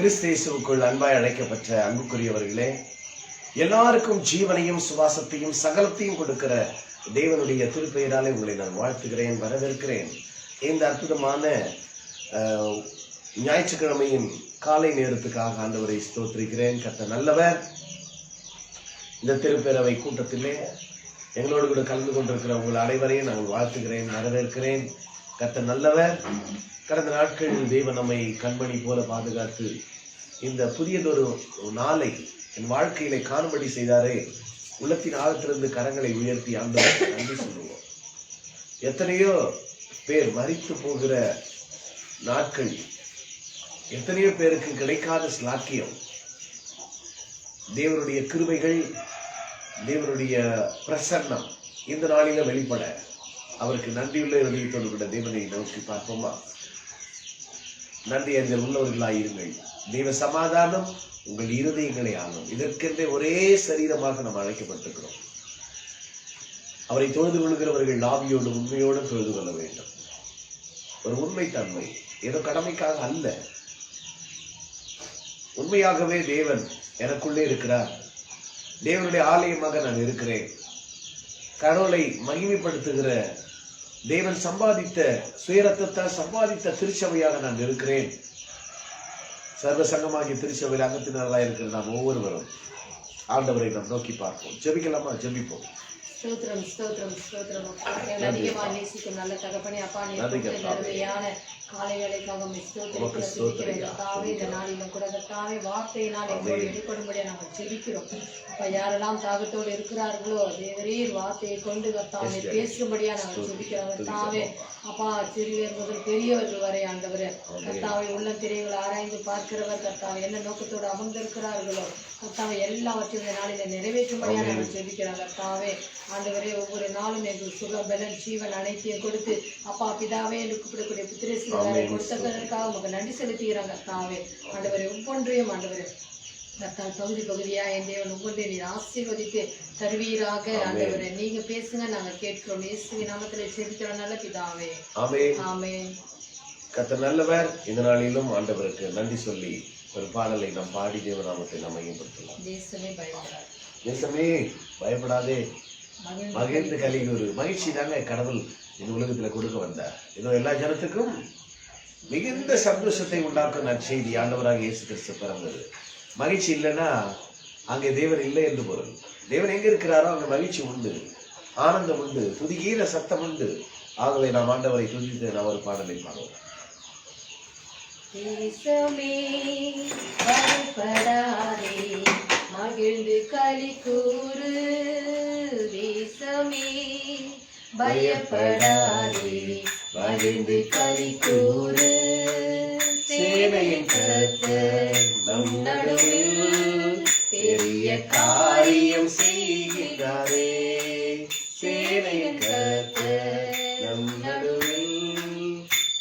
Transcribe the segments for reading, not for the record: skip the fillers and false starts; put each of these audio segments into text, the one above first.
கிறிஸ்தேசுவுக்குள் அன்பாய் அழைக்கப்பட்ட அன்புக்குரியவர்களே, எல்லாருக்கும் ஜீவனையும் சுவாசத்தையும் சகலத்தையும் கொடுக்கிற தேவனுடைய திருப்பெயராலே உங்களை நான் வாழ்த்துகிறேன், வரவேற்கிறேன். இந்த அற்புதமான ஞாயிற்றுக்கிழமையின் காலை நேரத்துக்காக ஆண்டவரை ஸ்தோத்திரிக்கிறேன். கர்த்தர் நல்லவர். இந்த திருப்பேரவை கூட்டத்திலே எங்களோடு கூட கலந்து கொண்டிருக்கிற உங்கள் அனைவரையும் நான் வாழ்த்துகிறேன், வரவேற்கிறேன். கர்த்தர் நல்லவர். கடந்த நாட்களில் தேவன் நம்மை கண்மணி போல பாதுகாத்து இந்த புதியதொரு நாளை என் வாழ்க்கையில காணும்படி செய்தாரே. உள்ளத்தின் ஆழத்திலிருந்து கரங்களை உயர்த்தி ஆண்டவருக்கு நன்றி சொல்லுவோம். எத்தனையோ பேர் மரித்து போகிற நாட்கள், எத்தனையோ பேருக்கு கிடைக்காத ஸ்லாக்கியம், தேவனுடைய கிருபைகள், தேவனுடைய பிரசன்னம் இந்த நாளில வெளிப்பட அவருக்கு நன்றியுள்ள இருதயத்தோடு கூட தேவனை நோக்கி பார்ப்போமா? நன்றி அறிதல் உள்ளவர்களாயிருங்கள். தெய்வ சமாதானம் உங்கள் இருதயங்களை ஆளும். இதற்கென்றே ஒரே சரீரமாக நாம் அழைக்கப்பட்டிருக்கிறோம். அவரை தொழுது கொள்கிறவர்கள் ஆவியோடு உண்மையோடு தொழுது கொள்ள வேண்டும். ஒரு உண்மை தன்மை, ஏதோ கடமைக்காக அல்ல. உண்மையாகவே தேவன் எனக்குள்ளே இருக்கிறார், தேவனுடைய ஆலயமாக நான் இருக்கிறேன், கடவுளை மகிமைப்படுத்துகிற தேவன் சம்பாதித்த சுயரத்தத்தால் சம்பாதித்த திருச்சபையாக நான் இருக்கிறேன். சர்வ சங்கமாகிய திருச்சபையில் அங்கத்தினர்களாக இருக்கிற நாம் ஒவ்வொருவரும் ஆண்டவரை நாம் நோக்கி பார்ப்போம். ஜெபிக்கலாமா? ஜெபிப்போம். ஸ்தோத்திரம் ஸ்தோத்திரம் ஸ்தோத்திரம். அதிகமா நேசிக்கும் நல்ல தகப்பனே, அப்பா நிறையான காலை வேலைக்காக தாவே இந்த நாளிலும் கூட தாவே வார்த்தையினால் எங்களோடு வெளிப்படும்படியா நாங்கள் ஜெபிக்கிறோம். அப்ப யாரெல்லாம் தாகத்தோடு இருக்கிறார்களோ தேவரீர் வார்த்தையை கொண்டு தாவே பேசும்படியா நாங்கள் ஜெபிக்கிறோம். தாவே அப்பா சிறியவர் முதல் பெரியவர்கள் வரை ஆண்டவர் கர்த்தாவை உள்ள திரைகளை ஆராய்ந்து பார்க்கிறவர், கர்த்தாவை என்ன நோக்கத்தோடு அமர்ந்திருக்கிறார்களோ கர்த்தாவை எல்லாவற்றையும் இந்த நாளில நிறைவேற்றும்படியா நாங்கள் ஜெபிக்கிறோம். கர்த்தாவே ஆண்டவரே ஒவ்வொரு நாளும் எங்களுக்கு சுக பலன் ஜீவன் அனைத்தையும் கொடுத்து அப்பா பிதாவே என்று கூப்பிடக்கூடிய புத்திரசிகளை கொடுத்ததற்காக உங்களுக்கு நன்றி செலுத்துகிறாங்க. கர்த்தாவே ஆண்டவரே ஒவ்வொன்றையும் ஆண்டவரே கர்த்தால் பகுதி பகுதியா என் தேவன் ஒவ்வொன்றையும் நீர் ஆசீர்வதித்து தருவீராக. ஆண்டவரே நீங்க பேசுங்க, நாங்க கேட்கிறோம். இயேசுவின் நாமத்திலே ஜெபிக்கிறோம் நல்ல பிதாவே, ஆமென் ஆமென். கர்த்தர் நல்லவர். இந்த நாளிலும் ஆண்டவருக்கு நன்றி சொல்லி ஒரு பாடலை நாம் பாடி தேவநாமத்தை நாம் மையப்படுத்தலாம். தேசமே பயப்படாது, தேசமே பயப்படாதே, மகிழ்ந்து கலிகூறு. மகிழ்ச்சி தாங்க கடவுள் இந்த உலகத்துல கொடுக்க வந்தார். இதோ எல்லா ஜனத்துக்கும் மிகுந்த சந்தோஷத்தை உண்டாக்கும் நற்செய்தி ஆண்டவராக இயேசு கிறிஸ்து பிறந்தது. மகிழ்ச்சி இல்லைன்னா அங்கே தேவன் இல்லை என்று பொருள். தேவன் எங்க இருக்கிறாரோ அங்க மகிழ்ச்சி உண்டு, ஆனந்தம் உண்டு, துதிகீர சத்தம் உண்டு. ஆகவே நாம் ஆண்டவரை துதித்து நாம் ஒரு பாடலை பாடுவோம். தேசமே பயப்படாதே, மகிழ்ந்து களி கூறு. தேசமே பயப்படாதே, மகிழ்ந்து களி கூறு. சேனையின் கர்த்தர் நம் நடுவில் பெரிய காரியம் செய்கிறாரே. சேனையின் கர்த்தர் நம் நடுவில்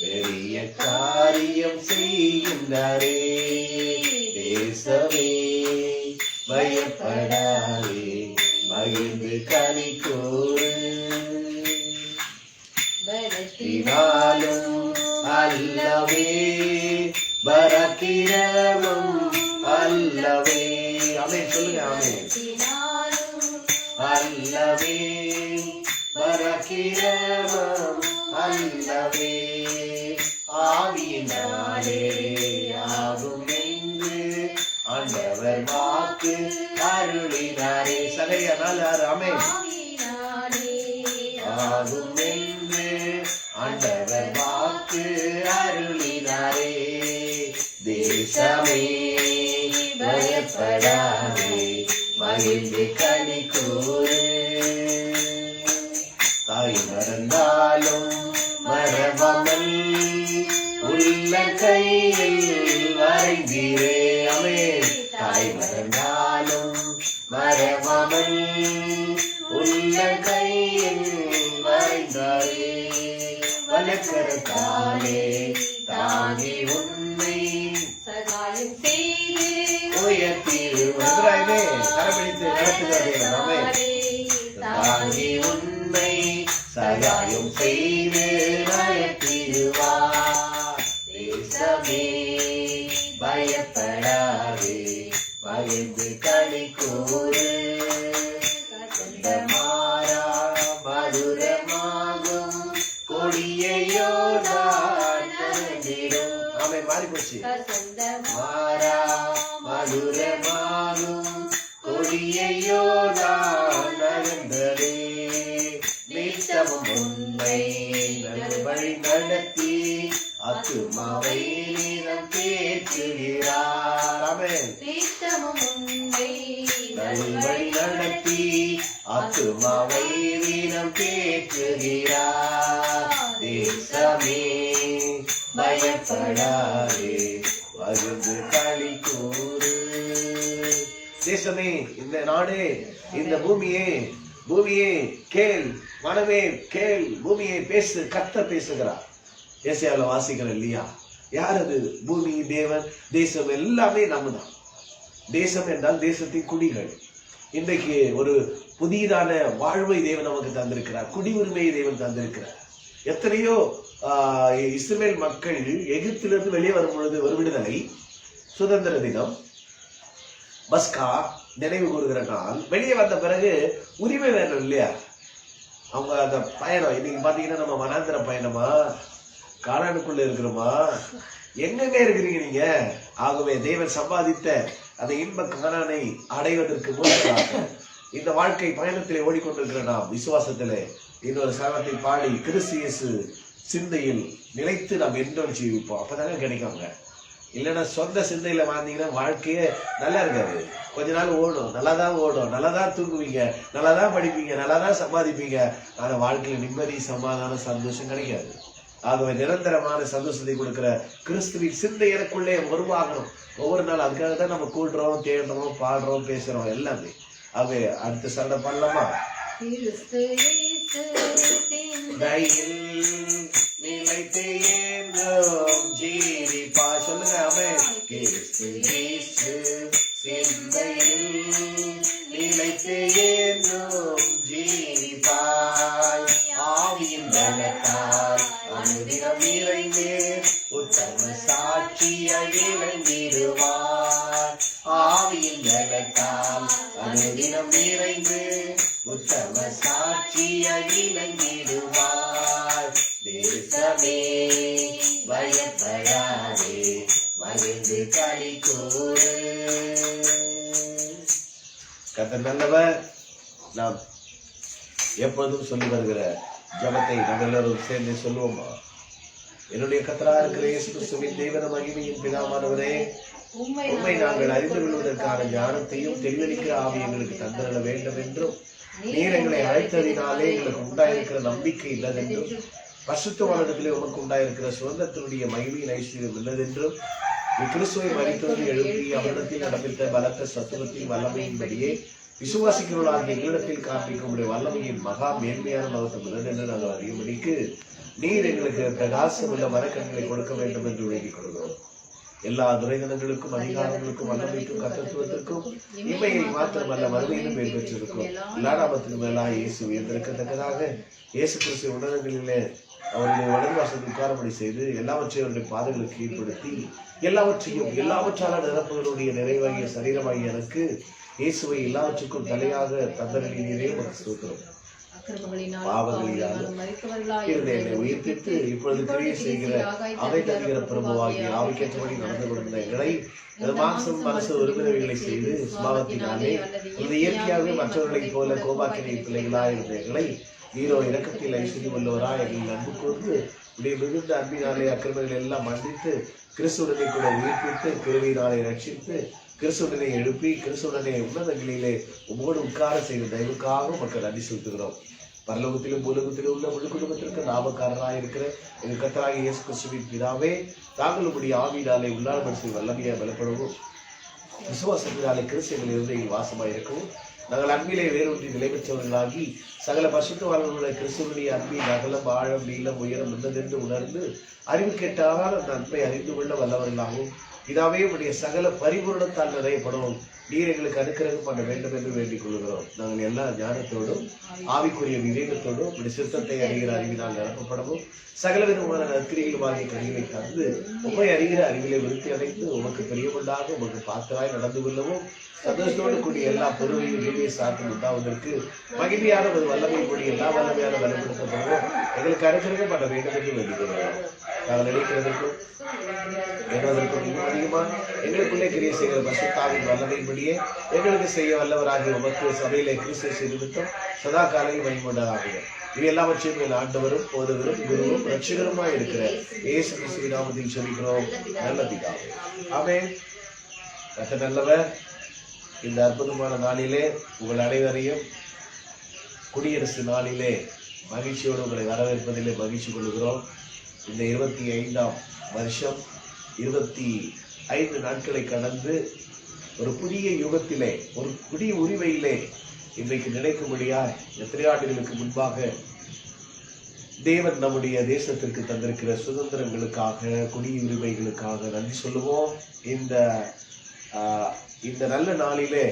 பெரிய காரியம் செய்கின்றாரே. தேசமே பயப்படாதே, மகிழ்ந்து களி கூறு. பலத்தினாலும் அல்லவே, பராக்கிரமம் அல்லவே. ஆமென் சொல்லுங்க. ஆமென். அல்லவே, பராக்கிரமம் அல்லவே, ஆவியினாலே ஆகும் என்று ஆண்டவர் வாக்கு அருளினாரே. சகையனால் ஆமென். ஆகும் என்று ஆண்டவர் வாக்கு அருளினாரே. தேசமே பயப்படாதே, மகிழ்ந்து களி கூறு. தாய் மறந்தாலும் மறவாமல் உள்ள கையில் வரைந்தீரே. ஆமென். தாய் மறந்தாலும் மறவாமல் உள்ள கையில் வரைந்தாரே. வலக்கரத்தாலே தாங்கி உண்மை சகாயம் செய்து உயர்த்திடுவாரே. கரபிடித்து நடத்துகிறாரே. தாங்கி உண்மை சகாயம் செய்து நடத்திடுவார். தேசமே பயப்பட போச்சு. கசந்த மாறா மதுரமானும் கொடியையோ நான் நகர்ந்ததே. நித்தமும் உண்மை நல்வழி நடத்தி ஆத்துமாவை நீரம் தேற்றுகிறார். ஆமென். நித்தமும் உண்மை நல்வழி நடத்தி ஆத்துமாவை நீரம் தேற்றுகிறார். தேசமே பயப்படாதே மகிழ்ந்து களி கூறு. தேசமே, இந்த நாடே, இந்த பூமியே, பூமியே கேள், மனமே கேள், பூமியை பேசு, கர்த்தர் பேசுகிறார். ஏசாயால வாசிக்கிற இல்லையா? யார் அது? பூமி, தேவன், தேசம் எல்லாமே நம்ம தான். தேசம் என்றால் தேசத்தின் குடிகள். இன்றைக்கு ஒரு புதியதான வாழ்வை தேவன் நமக்கு தந்திருக்கிறார். குடியுரிமையை தேவன் தந்திருக்கிறார். எத்தனையோ இஸ்ரவேல் மக்கள் எகிப்திலிருந்து வெளியே வரும் பொழுது ஒரு விடுதலை, சுதந்திர தினம், பஸ்கா நினைவு கூறுகிற நாள். வெளியே வந்த பிறகு உரிமை வேணும் இல்லையா? அவங்க அந்த பயணம் இன்னைக்கு பாத்தீங்கன்னா நம்ம வனாந்திர பயணமா, கானானுக்குள்ள இருக்கிறோமா, எங்கெங்க இருக்கிறீங்க நீங்க? ஆகவே தேவன் சம்பாதித்த அந்த இன்ப கானானை அடைவதற்கு முன்னதாக இந்த வாழ்க்கை பயணத்திலே ஓடிக்கொண்டிருக்கிற நாம் விசுவாசத்திலே இன்னொரு சரணத்தை பாடி கிறிஸ்து இயேசு சிந்தையில் நிலைத்து நாம் என்றும் ஜீவிப்போம். அப்பதானே கிடைக்குங்க. இல்லைன்னா சொந்த சிந்தையில வாழ்ந்தீங்கன்னா வாழ்க்கையே நல்லா இருக்காது. கொஞ்ச நாள் ஓடும், நல்லாதான் ஓடும், நல்லாதான் தூங்குவீங்க, நல்லாதான் படிப்பீங்க, நல்லாதான் சம்பாதிப்பீங்க. ஆனா வாழ்க்கையில நிம்மதி, சமாதானம், சந்தோஷம் கிடைக்காது. ஆகவே நிரந்தரமான சந்தோஷத்தை கொடுக்கிற கிறிஸ்துவின் சிந்தை எனக்குள்ளே உருவாகணும். ஒவ்வொரு நாள் அதுக்காக தான் நம்ம கூடுறோம், தேடுறோம், பாடுறோம், பேசுறோம் எல்லாமே. ஆகவே அடுத்த சண்டை பண்ணலாமா? நிலைத்து என்றும் ஜீவிப்பா. சொல்லுங்க. அவன் கிறிஸ்து இயேசு சிந்தையில் நிலைத்து என்றும் ஜீவிப்பாய். ஆவியின் பலத்தால் அனுதினம் நிறைந்து உத்தம சாட்சியாய் விளங்கிடுவார். ஆவியின் பலத்தால் அனுதினம் நிறைந்து உத்தம சாட்சியாய் விளங்கிடுவார். தேசமே பயப்படாதே மகிழ்ந்து களி கூறு. கர்த்தர் நல்லவர். நாம் எப்பொழுதும் சொல்லி வருகிற ஜபத்தை நாம் எல்லாரும் சேர்ந்து சொல்லுவோமா? என்னுடைய கர்த்தராக இருக்கிற இயேசு கிறிஸ்துவின் தேவன மகிமையின் பிதாவானவரே, உண்மை நாங்கள் அறிந்து கொள்வதற்கான ஞானத்தையும் தெளிவளிக்கிற ஆவி எங்களுக்கு தந்திரல வேண்டும் என்றும், நீர் எங்களை அழைத்ததினாலே எங்களுக்கு உண்டாயிருக்கிற நம்பிக்கை இல்லதென்றும், பரிசுத்தவானிடத்திலே உமக்கு உண்டாயிருக்கிற சுதந்திரத்தினுடைய மகிமையின் ஐஸ்வர்யம் இல்லதென்றும், கிறிஸ்துவை மரித்தோடு எழுப்பி அவரிடத்தில் நடப்பித்த பலத்த சத்துவத்தின் வல்லமையின்படியே விசுவாசிக்கிறவர்களாகிய எங்களிடத்தில் காண்பிக்கும் வல்லமையின் மகா மேன்மையான மகத்துவம் உள்ளதென்று நாங்கள் அறியும்படிக்கு நீர் எங்களுக்கு பிரகாசம் உள்ள மரக்கண்களை கொடுக்க வேண்டும் என்று வேண்டிக் கொள்கிறோம். எல்லா துரைதனங்களுக்கும் அதிகாரங்களுக்கும் வல்லமைக்கும் கர்த்தத்துவத்திற்கும் இம்மையை மாத்திரமல்ல மறுமையிலும் பெயர் பெற்றிருக்கும். எல்லா நாமத்திற்கு மேலாக இயேசு உயர்ந்திருக்கத்தக்கதாக இயேசு கிறிஸ்து உன்னதங்களிலே அவருடைய வலதுவாசலுக்கு உட்காரப்படி செய்து எல்லாவற்றையும் அவருடைய பாதங்களுக்கு கீழ்ப்படுத்தி எல்லாவற்றையும் எல்லாவற்றால நிரப்புகளுடைய நிறைவாகிய சரீரமாகிய எனக்கு இயேசுவை எல்லாவற்றுக்கும் தலையாக தந்தரீரே உமக்கு ஸ்தோத்திரம். என்னை உயிர்ப்பித்து இப்பொழுது கிரியை செய்கிற அவை தருகிற பிரபுவாகிய ஆவிக்கேற்றபடி நடந்து கொண்ட எங்களை மாம்சம் மனசு உறுப்பினர்களை செய்து சுபாவத்தினாலே இந்த இயற்கையாகவே மற்றவர்களைப் போல கோபாக்கினை பிள்ளைகளாய் இருந்த எங்களை நீரோ இரக்கத்தில் ஐஸ்வர்யம் உள்ளவராய் எங்கள் அன்பு கூர்ந்து உடைய மிகுந்த அன்பினாலே அக்கிரமங்கள் எல்லாம் மன்னித்து கிறிஸ்துடனை கூட உயிர்ப்பித்து கிருவியினாலே ரட்சித்து கிறிஸ்துடனை எழுப்பி கிறிஸ்துடனை உன்னதங்களிலே உம்மோடு உட்கார செய்த தயவுக்காக மக்கள் நன்றி செலுத்துகிறோம். பரலோகத்திலும் பூலோகத்திலும் உள்ள முழு குடும்பத்திற்கு நாமக்காரராக இருக்கிற எங்கள் கர்த்தராகிய இயேசு கிறிஸ்துவின் பிதாவே, தாங்கள் உம்முடைய ஆவியினாலே உள்ளார் மனசில் வல்லமையாக பலப்படவும் விசுவாசத்தினாலே கிறிஸ்துவின் இருந்தையில் வாசமாக இருக்கவும் நாங்கள் அன்பிலே வேறொன்றி நிலை பெற்றவர்களாகி சகல பரிசுத்தவான்களுடைய கிறிஸ்துவனுடைய அன்பின் அகலம் ஆழம் நீளம் உயரம் உள்ளதென்று உணர்ந்து அறிவு கேட்டால் அந்த அன்பை அறிந்து கொள்ள வல்லவர்களாகவும் இதாவே உடைய சகல பரிபூரணத்தால் நிறையப்படவும் நீர் எங்களுக்கு அனுக்கிரகம் பண்ண வேண்டும் என்று வேண்டிக் கொள்கிறோம். நாங்கள் எல்லா ஞானத்தோடும் ஆவிக்குரிய விவேகத்தோடும் உடைய சித்தத்தை அறிகிற அறிவினால் நிரப்பப்படவும் சகல விதமான நற்கிரிகளும் ஆகிய கனிகளை தந்து உண்மை அறிகிற அறிவிலை விருத்தி அடைந்து உமக்கு பெரியவர்களாக உமக்கு பாத்திராய் நடந்து கொள்ளவும் சந்தோஷத்தோடு கூடிய எல்லா பொருளையும் நீடிய சார்ந்து உண்டாவதற்கு மகிமையான ஒரு வல்லமை கூடிய எல்லா வல்லமையான பலப்படுத்தப்படுவோம் எங்களுக்கு அனுக்கிரகம் பண்ண வேண்டும் என்று வேண்டிக் கொள்கிறோம். நாங்கள் நினைக்கிறதற்கும் எங்களுக்கும் இன்னும் அதிகமா எங்களுக்குள்ளே கிரியை செய்கிற பரிசுத்தாவின் வல்லமையின்படியே எங்களுக்கு செய்ய வல்லவராகிய உமக்கு சபையிலே கிறிஸ்து நிமித்தம் சதா காலையில் பயன்படாக இது எல்லாவற்றையும் என் ஆண்டவரும் போதவரும் குருவும் ரட்சகருமாய் இருக்கிற இயேசு கிறிஸ்துவின் நாமத்தில் சொல்லிக்கிறோம் நல்ல பிதாவே. ஆமென். கர்த்தர் நல்லவர். இந்த அற்புதமான நாளிலே உங்கள் அனைவரையும் குடியரசு நாளிலே மகிழ்ச்சியோடு உங்களை வரவேற்பதிலே மகிழ்ச்சி கொள்கிறோம். இந்த 25ஆம் வருஷம் 25 நாட்களை கடந்து ஒரு புதிய யுகத்திலே ஒரு புதிய உரிமையிலே இன்றைக்கு நினைக்கும்படியாய் எத்தனை ஆண்டுகளுக்கு முன்பாக தேவன் நம்முடைய தேசத்திற்கு தந்திருக்கிற சுதந்திரங்களுக்காக குடியுரிமைகளுக்காக நன்றி சொல்லுவோம். இந்த நல்ல நாளிலே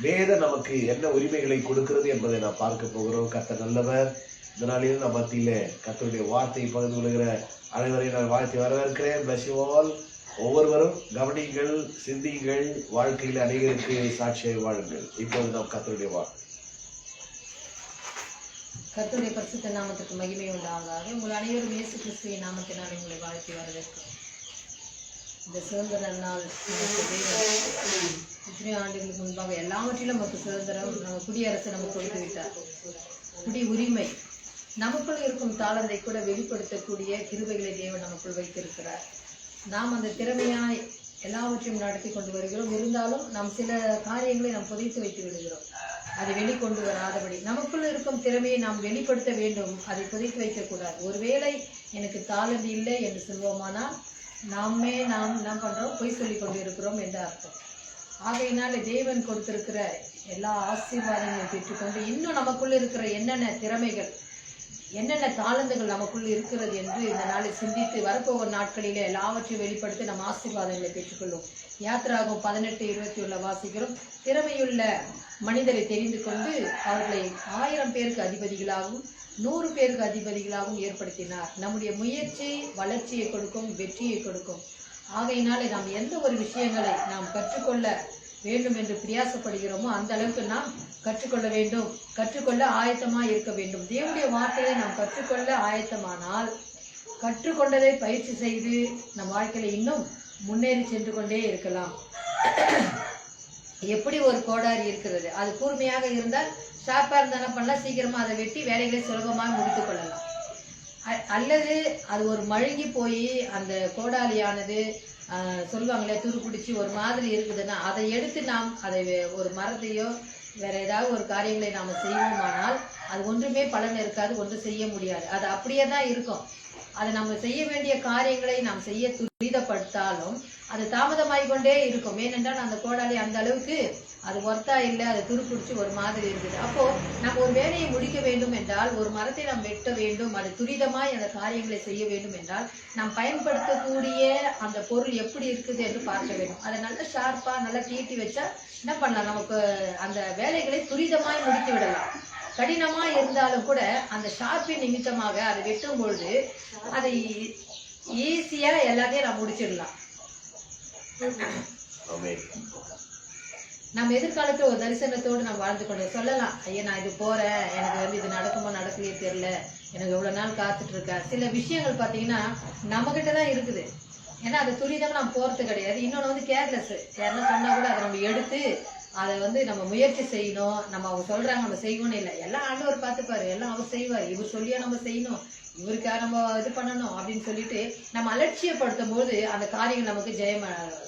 வேத நமக்கு என்ன உரிமைகளை கொடுக்கிறது என்பதை நாம் பார்க்க போகிறோம். கர்த்தர் நல்லவர். இந்த நாளில் நம்ம மத்தியிலே கர்த்தருடைய வார்த்தையை பகிர்ந்து கொள்கிற அனைவரையும் நான் வாழ்த்தி வரவேற்கிறேன். Bless you all. ஒவ்வொருவரும் கவனிங்கள், சிந்தியுங்கள், வாழ்க்கையில் அநேகருக்கு சாட்சியை வாழுங்கள். இப்போது நாம் கர்த்தருடைய வார்த்தை. கர்த்தருடைய பரிசுத்த நாமத்துக்கு மகிமை உண்டாவதாக. உங்கள் அனைவரும் இயேசு கிறிஸ்துவின் நாமத்தினால் உங்களை வாழ்த்தி வரவேற்கிறோம். இந்த சுதந்திர நாள் இத்தனை ஆண்டுகளுக்கு முன்பாக எல்லாவற்றிலும் நமக்கு சுதந்திரம், நம்ம குடியரசு நமக்கு கொடுத்து விட்டார். குடி உரிமை நமக்குள் இருக்கும் தாளந்தை கூட வெளிப்படுத்தக்கூடிய கிருபைகளை தேவன் நமக்குள் வைத்திருக்கிறார். நாம் அந்த திறமையாய் எல்லாவற்றையும் நடத்தி கொண்டு வருகிறோம். இருந்தாலும் நாம் சில காரியங்களை நாம் புதைத்து வைத்து விடுகிறோம். அதை வெளிக்கொண்டு வராதபடி நமக்குள் இருக்கும் திறமையை நாம் வெளிப்படுத்த வேண்டும். அதை புதைத்து வைக்கக்கூடாது. ஒருவேளை எனக்கு தாளந்து இல்லை என்று சொல்வோமானால் நாம் என்ன பண்றோம்? பொய் சொல்லி கொண்டு இருக்கிறோம் என்று அர்த்தம். ஆகையினால தேவன் கொடுத்திருக்கிற எல்லா ஆசீர்வாதங்களையும் பெற்றுக்கொண்டு இன்னும் நமக்குள்ள இருக்கிற என்னென்ன திறமைகள், என்னென்ன தாளந்துகள் நமக்குள் இருக்கிறது என்று இந்த நாளை சிந்தித்து வரப்போகிற நாட்களிலே எல்லாவற்றையும் வெளிப்படுத்தி நம்ம ஆசீர்வாதங்களை பெற்றுக்கொள்ளும். யாத்திராகும் 18:21 வாசிக்கிறோம். திறமையுள்ள மனிதரை தெரிந்து கொண்டு அவர்களை 1000 பேருக்கு அதிபதிகளாகவும் 100 பேருக்கு அதிபதிகளாகவும் ஏற்படுத்தினார். நம்முடைய முயற்சி வளர்ச்சியை கொடுக்கும், வெற்றியை கொடுக்கும். ஆகையினாலே நாம் எந்த ஒரு விஷயங்களை நாம் கற்றுக்கொள்ள வேண்டும் என்று பிரயாசப்படுகிறோமோ அந்த அளவுக்கு நாம் கற்றுக்கொள்ள வேண்டும், கற்றுக்கொள்ள ஆயத்தமாக இருக்க வேண்டும். தேவனுடைய வார்த்தையை நாம் கற்றுக்கொள்ள ஆயத்தமானால் கற்றுக்கொண்டதை பயிற்சி செய்து நம் வாழ்க்கையில இன்னும் முன்னேறி சென்று கொண்டே இருக்கலாம். எப்படி ஒரு கோடாரி இருக்கிறது, அது கூர்மையாக இருந்தால் ஷார்ப்பா இருந்தாலும் பண்ணலாம், சீக்கிரமா அதை வெட்டி வேலைகளை சுலபமாக முடித்து கொள்ளலாம். அல்லது அது ஒரு மழுங்கி போய் அந்த கோடாலியானது சொல்லுவாங்களே துரு பிடிச்சி ஒரு மாதிரி இருக்குதுன்னா அதை எடுத்து நாம் அதை ஒரு மரத்தையோ வேற ஏதாவது ஒரு காரியங்களை நாம செய்வோமானால் அது ஒன்றுமே பலன் இருக்காது, ஒன்றும் செய்ய முடியாது. அது அப்படியே தான் இருக்கும். அதை நம்ம செய்ய வேண்டிய காரியங்களை நாம் செய்ய துரிதப்படுத்தாலும் அது தாமதமாகிக்கொண்டே இருக்கும். ஏனென்றால் அந்த கோடாலி அந்த அளவுக்கு அது ஒர்த்தா இல்லை, அது துருப்பிடிச்சு ஒரு மாதிரி இருக்குது. அப்போ நம்ம ஒரு வேலையை முடிக்க வேண்டும் என்றால், ஒரு மரத்தை நாம் வெட்ட வேண்டும், அது துரிதமாய் அந்த காரியங்களை செய்ய வேண்டும் என்றால் நாம் பயன்படுத்தக்கூடிய அந்த பொருள் எப்படி இருக்குது என்று பார்க்க வேண்டும். அதை நல்லா ஷார்ப்பா நல்லா தீட்டி வச்சா என்ன பண்ணலாம், நமக்கு அந்த வேலைகளை துரிதமாய் முடித்து விடலாம். கடினமா இருந்தாலும் கூட அந்த ஷார்ப்பின் நிமித்தமாக அதை வெட்டும் பொழுது அதை ஈஸியா எல்லாத்தையும் நாம் முடிச்சிடலாம். நம்ம எதிர்காலத்துல ஒரு தரிசனத்தோடு நம்ம வாழ்ந்து கொண்டு சொல்லலாம், ஐயா நான் இது போறேன், எனக்கு இது நடக்குமோ நடக்கலையே தெரியல, எனக்கு எவ்வளவு நாள் காத்துட்டு இருக்கேன். சில விஷயங்கள் பாத்தீங்கன்னா நம்ம கிட்டதான் இருக்குது. ஏன்னா அது துரிதமா நம்ம போறது கிடையாது. இன்னொன்னு கேர்லெஸ், யாருன்னா சொன்னா கூட அதை நம்ம எடுத்து அதை நம்ம முயற்சி செய்யணும். நம்ம அவங்க சொல்றாங்க நம்ம செய்யணும்னு இல்லை, எல்லாம் ஆண்டவர் பார்த்துப்பாரு, எல்லாம் அவர் செய்வார். இவர் சொல்லியா நம்ம செய்யணும், இவருக்காக நம்ம இது பண்ணணும் அப்படின்னு சொல்லிட்டு நம்ம அலட்சியப்படுத்தும் போது அந்த காரியங்கள் நமக்கு ஜெயமாக.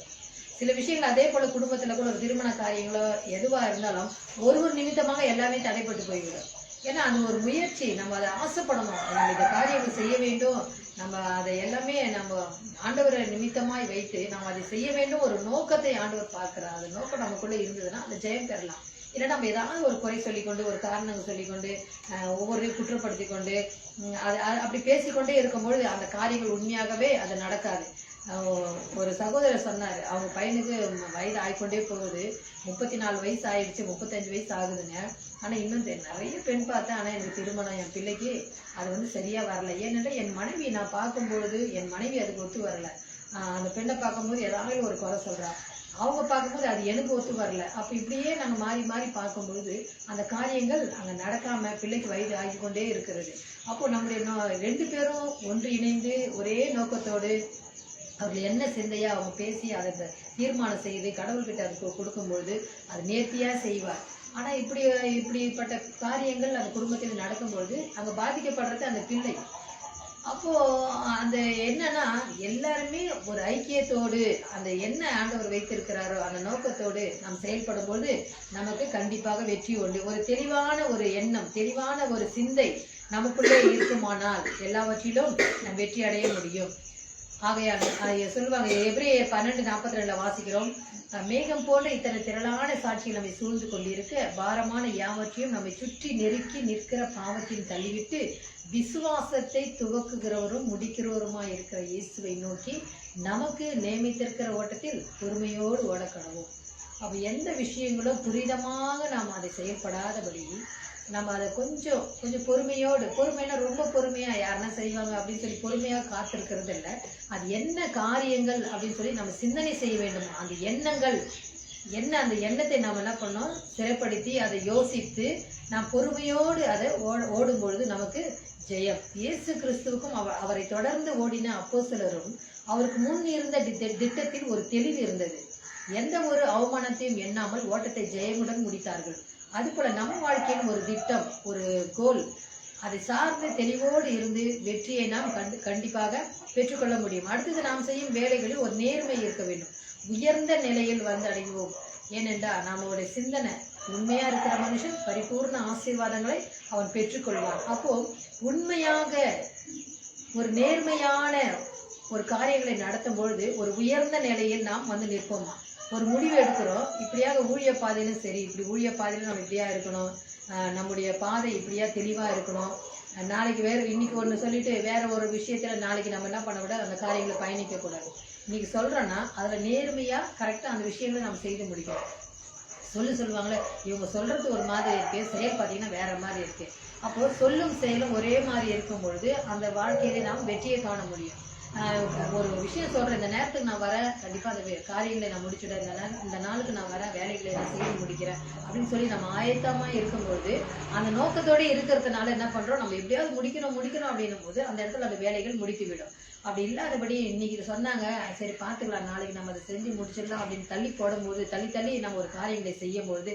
சில விஷயங்கள் அதே போல குடும்பத்துல கூட ஒரு திருமண காரியங்களோ எதுவா இருந்தாலும் ஒரு நிமித்தமாக எல்லாமே தடைப்பட்டு போய்விடும். ஏன்னா அது ஒரு முயற்சி, நம்ம அதை ஆசைப்படணும், நம்ம இந்த காரியங்கள் செய்ய வேண்டும், நம்ம அதை எல்லாமே நம்ம ஆண்டவரை நிமித்தமாய் வைத்து நம்ம அதை செய்ய வேண்டும். ஒரு நோக்கத்தை ஆண்டவர் பார்க்கிறார். அந்த நோக்கம் நமக்குள்ள இருந்ததுன்னா அந்த ஜெயம் பெறலாம். இல்லை நம்ம ஏதாவது ஒரு குறை சொல்லிக்கொண்டு ஒரு காரணங்கள் சொல்லிக்கொண்டு ஒவ்வொருத்தையும் குற்றப்படுத்தி கொண்டு அது அப்படி பேசிக்கொண்டே இருக்கும்பொழுது அந்த காரியங்கள் உண்மையாகவே அது நடக்காது. ஒரு சகோதரர் சொன்னார், அவங்க பையனுக்கு வயது ஆகிக்கொண்டே போகுது, 34 வயசு ஆயிடுச்சு, 35 வயசு ஆகுதுங்க. ஆனா இன்னும் நிறைய பெண் பார்த்தேன், ஆனா எனக்கு திருமணம் என் பிள்ளைக்கு அது சரியா வரல. ஏன்னா என் மனைவி நான் பார்க்கும்பொழுது என் மனைவி அதுக்கு ஒத்து வரல. அந்த பெண்ணை பார்க்கும்போது ஏதாவது ஒரு குறை சொல்றா, அவங்க பார்க்கும்போது அது எனக்கு ஒத்து வரல. அப்ப இப்படியே நாங்க மாறி மாறி பார்க்கும்பொழுது அந்த காரியங்கள் அங்க நடக்காம பிள்ளைக்கு வயது ஆகிக்கொண்டே இருக்கிறது. அப்போ நம்முடைய 2 பேரும் ஒன்று இணைந்து ஒரே நோக்கத்தோடு அவர்கள் என்ன சிந்தையா அவங்க பேசி அதை தீர்மானம் செய்து கடவுள்கிட்ட அதுக்கு கொடுக்கும்பொழுது அது நேர்த்தியா செய்வார். ஆனா இப்படிப்பட்ட காரியங்கள் அந்த குடும்பத்தில் நடக்கும்பொழுது அங்க பாதிக்கப்படுறது அந்த பிள்ளை. அப்போ அந்த என்னன்னா எல்லாருமே ஒரு ஐக்கியத்தோடு அந்த என்ன ஆண்டவர் வைத்திருக்கிறாரோ அந்த நோக்கத்தோடு நாம் செயல்படும் போது நமக்கு கண்டிப்பாக வெற்றி உண்டு. ஒரு தெளிவான ஒரு எண்ணம், தெளிவான ஒரு சிந்தை நமக்குள்ளே இருக்குமானால் எல்லாவற்றிலும் நாம் வெற்றி அடைய முடியும். ஆகையால் சொல்லுவாங்க, எபிரேயர் 12:42 வாசிக்கிறோம், மேகம் போன்ற இத்தனை திரளான சாட்சிகள் நம்மை சூழ்ந்து கொண்டிருக்க பாரமான யாவற்றையும் நம்மை சுற்றி நெருக்கி நிற்கிற பாவத்தின் தள்ளிவிட்டு விசுவாசத்தை துவக்குகிறவரும் முடிக்கிறவருமாய் இருக்கிற இயேசுவை நோக்கி நமக்கு நியமித்திருக்கிற ஓட்டத்தில் பொறுமையோடு ஓடக்கடவும். அப்ப எந்த விஷயங்களும் துரிதமாக நாம் அதை செயல்படாதபடி நம்ம அதை கொஞ்சம் பொறுமையோடு, பொறுமைனா ரொம்ப பொறுமையா யாருன்னா செய்வாங்க அப்படின்னு சொல்லி பொறுமையாக காத்திருக்கிறது இல்லை. அது என்ன காரியங்கள் அப்படின்னு சொல்லி நம்ம சிந்தனை செய்ய வேண்டும். அந்த எண்ணங்கள் என்ன, அந்த எண்ணத்தை நாம் என்ன பண்ணோம், சிறைப்படுத்தி அதை யோசித்து நாம் பொறுமையோடு அதை ஓடும் பொழுது நமக்கு ஜெயம். இயேசு கிறிஸ்துவுக்கும் அவரை தொடர்ந்து ஓடின அப்போஸ்தலரும் அவருக்கு முன் இருந்த திட்டத்தில் ஒரு தெளிவு இருந்தது. எந்த ஒரு அவமானத்தையும் எண்ணாமல் ஓட்டத்தை ஜெயமுடன் முடித்தார்கள். அதுபோல நம்ம வாழ்க்கையில் ஒரு திட்டம், ஒரு கோல், அதை சார்ந்து தெளிவோடு இருந்து வெற்றியை நாம் கண்டிப்பாக பெற்றுக்கொள்ள முடியும். அடுத்தது நாம் செய்யும் வேலைகளில் ஒரு நேர்மை இருக்க வேண்டும். உயர்ந்த நிலையில் வந்து அடைவோம். ஏனென்றால் நம்மளுடைய சிந்தனை உண்மையா இருக்கிற மனுஷன் பரிபூர்ண ஆசீர்வாதங்களை அவன் பெற்றுக்கொள்வான். அப்போ உண்மையாக ஒரு நேர்மையான ஒரு காரியங்களை நடத்தும் பொழுது ஒரு உயர்ந்த நிலையில் நாம் வந்து நிற்போம். ஒரு முடிவு எடுக்கிறோம், இப்படியாக ஊழிய பாதையிலும் சரி, இப்படி ஊழிய பாதையிலும் நம்ம இப்படியா இருக்கணும், நம்முடைய பாதை இப்படியா தெளிவா இருக்கணும். நாளைக்கு இன்னைக்கு ஒன்று சொல்லிட்டு வேற ஒரு விஷயத்துல நாளைக்கு நம்ம என்ன பண்ண விட அந்த காரியங்களை பயணிக்க கூடாது. இன்னைக்கு சொல்றோன்னா அதுல நேர்மையா கரெக்டா அந்த விஷயங்களை நம்ம செய்து முடிக்கணும். சொல்லுவாங்களே, இவங்க சொல்றது ஒரு மாதிரி இருக்கு, செயல் பார்த்தீங்கன்னா வேற மாதிரி இருக்கு. அப்போ சொல்லும் செயலும் ஒரே மாதிரி இருக்கும் பொழுது அந்த வாழ்க்கையில நாம் வெற்றியை காண முடியும். ஒரு விஷயம் சொல்றேன், இந்த நேரத்துக்கு நான் வரேன், கண்டிப்பா அந்த காரியங்களை நான் முடிச்சுட்டேன், இந்த நாளுக்கு நான் வரேன், வேலைகளை நான் செய்து முடிக்கிறேன் அப்படின்னு சொல்லி நம்ம ஆயத்தமா இருக்கும்பொழுது அந்த நோக்கத்தோடு இருக்கிறதுனால என்ன பண்றோம், நம்ம எப்படியாவது முடிக்கணும் அப்படின்னும் போது அந்த இடத்துல அந்த வேலைகள் முடித்துவிடும். அப்படி இல்லாதபடி இன்னைக்கு சொன்னாங்க, சரி பார்த்துக்கலாம், நாளைக்கு நம்ம அதை செஞ்சு முடிச்சிடலாம் அப்படின்னு தள்ளி போடும்போது தள்ளி நம்ம ஒரு காரியங்களை செய்யும் பொழுது